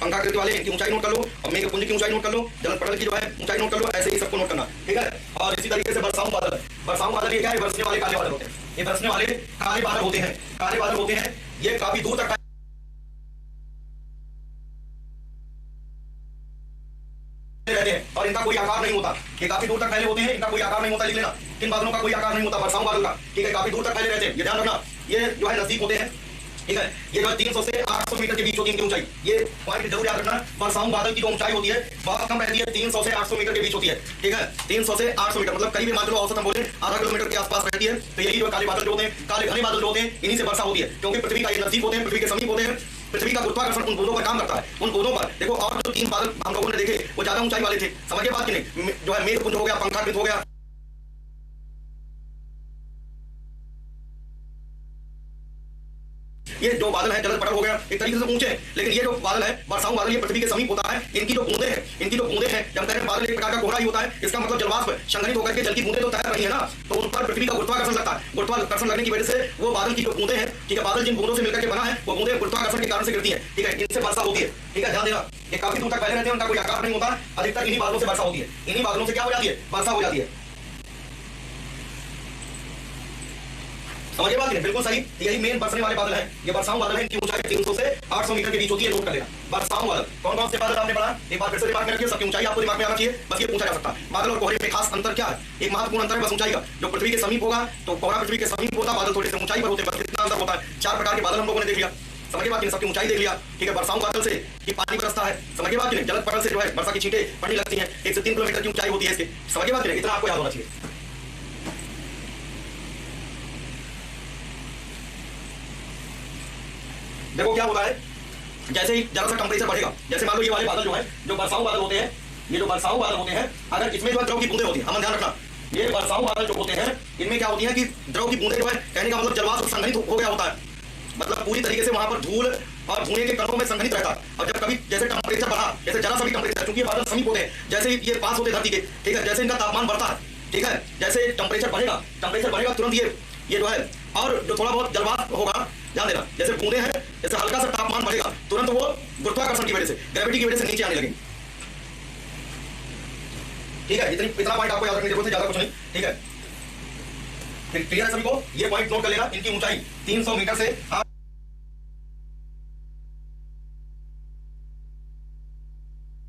पंखाकृति वाले इनकी ऊंचाई नोट कर लो और मेघपुंज की ऊंचाई नोट कर लो, जलद पड़ल की जो है ऊंचाई नोट कर लो, ऐसे ही सबको नोट करना, ठीक है। और इसी तरीके से बरसाऊ बादल, बरसाऊ बादल ये क्या है? बरसने वाले काले बादल होते हैं, ये बरसने वाले काले बादल होते हैं, काले बादल होते हैं, ये काफी दूर तक रहते हैं और इनका कोई आकार नहीं होता, ये काफी दूर तक फैले होते हैं, इनका कोई आकार नहीं होता, लिख लेना, इन बादलों का कोई आकार नहीं होता बरसाऊ बादल का, ठीक है, काफी दूर तक फैले रहते हैं, ये ध्यान रखना। ये जो है नजदीक होते हैं, ठीक है, ये जो 300 से 800 मीटर के बीच होती है इनकी ऊंचाई, ये पॉइंट जरूर याद रखना। बरसाऊ बादल की जो ऊंचाई होती है बहुत कम रहती है, 300 से 800 मीटर के बीच होती है, ठीक है, 300 से 800 मीटर, मतलब करीब मान लो औसतन बोले आधा किलोमीटर के आसपास रहती है। तो यही जो काले बादल जो होते हैं, काले घने बादल जो होते हैं, इन्हीं से वर्षा होती है, क्योंकि पृथ्वी का ये नजदीक होते हैं, पृथ्वी के समीप होते हैं, पृथ्वी का गुरुत्वाकर्षण उन बूंदों पर काम करता है, उन बूंदों पर देखो। और जो 3 बादल हम लोगों ने देखे वो ज्यादा ऊंचाई वाले थे, समझिए बात कि नहीं, जो है मेघपुंज हो गया, पंखाकृत हो गया, ये जो बादल है जलद पड़ल हो गया, एक तरीके से ऊंचे हैं, लेकिन ये जो बादल है बरसाऊ बादल, ये पृथ्वी के समीप होता है। इनकी जो बूंदे हैं, इनकी जो बूंदे हैं, जब तक बादल एक प्रकार का कोहरा ही होता है, इसका मतलब जलवाष्प संघनित होकर के जल की बूंदें तो तैर रही है ना, तो उन पर पृथ्वी का गुरुत्वाकर्षण लगता है, गुरुत्वाकर्षण लगने की वजह से वो बादल की जो बूंदे हैं, ठीक है, बादल जिन बूंदों से मिलकर के बना है वो बूंदे गुरुत्वाकर्षण के कारण से गिरती है, ठीक है, इनसे वर्षा होती है, ठीक है, ध्यान देना। ये काफी दूर तक फैले रहते हैं, उनका कोई आकार नहीं होता, अधिकतर इन्हीं बादलों से वर्षा होती है, इन्हीं बादलों से क्या हो जाती है? वर्षा हो जाती है, समझिए बात नहीं? बिल्कुल सही, यही मेन बरसने वाले बादल हैं, ये बरसाऊ बादल है, इनकी ऊंचाई 300 से 800 मीटर के बीच होती है, नोट कर लेना। बरसाऊ बादल कौन कौन से बादल आपने पढ़ा, एक बार फिर से दिमाग में रखिए, सबकी ऊंचाई आपको दिमाग में आना चाहिए, बस ये पूछा जा सकता है। बादल और कोहरे में खास अंतर क्या है? एक महत्वपूर्ण अंतर है बस ऊंचाई का, जो पृथ्वी के समीप होगा तो कोहरा पृथ्वी के समीप होता, बादल थोड़े से ऊंचाई पर होते हैं, बस इतना अंतर होता है। 4 प्रकार के बादल हम लोगों ने देख लिया, समझिए बात नहीं? सबकी ऊंचाई देख लिया, ठीक है। बरसाऊ बादल से कि पानी बरसता है, समझिए बात नहीं? जलद पड़ल से जो है वर्षा की छींटे पड़ने लगती हैं, 1 से 3 किलोमीटर की ऊंचाई होती है इसकी, समझिए बात नहीं? इतना आपको याद होना चाहिए। देखो क्या होता है, जैसे ही जरा सा टेंपरेचर बढ़ेगा, जैसे मान लो ये वाले बादल जो है, जो बरसाऊ बादल होते हैं, ये जो बरसाऊ बादल होते हैं, अगर इसमें जो है द्रव की बूंदें होती हैं, हम ध्यान रखना, ये बरसाऊ बादल जो होते हैं इनमें क्या होती है कि द्रव की बूंदें जो है, कहने का मतलब जलवाष्प संघनित हो गया होता है, मतलब पूरी तरीके से वहां पर धूल और धुएं के कणों में संघनित रहता है। और जब कभी जैसे टेंपरेचर बढ़ा, जैसे जरा सा भी टेंपरेचर, क्योंकि ये बादल समीप होते हैं, जैसे ये पास होते धरती के, ठीक है, जैसे इनका तापमान बढ़ता है, ठीक है, जैसे टेंपरेचर बढ़ेगा तुरंत ये जो है, और जो थोड़ा बहुत जलवाष्प होगा, ध्यान देना, जैसे बूंदे हैं, जैसे हल्का सा तापमान बढ़ेगा तुरंत वो गुरुत्वाकर्षण की वजह से, ग्रेविटी की वजह से नीचे आने लगेंगे, ठीक है। इतना पॉइंट आपको याद रखने की जरूरत है, ज्यादा कुछ नहीं, ठीक है। क्लियर है सभी को? ये पॉइंट नोट कर लेना, इनकी ऊंचाई 300 मीटर से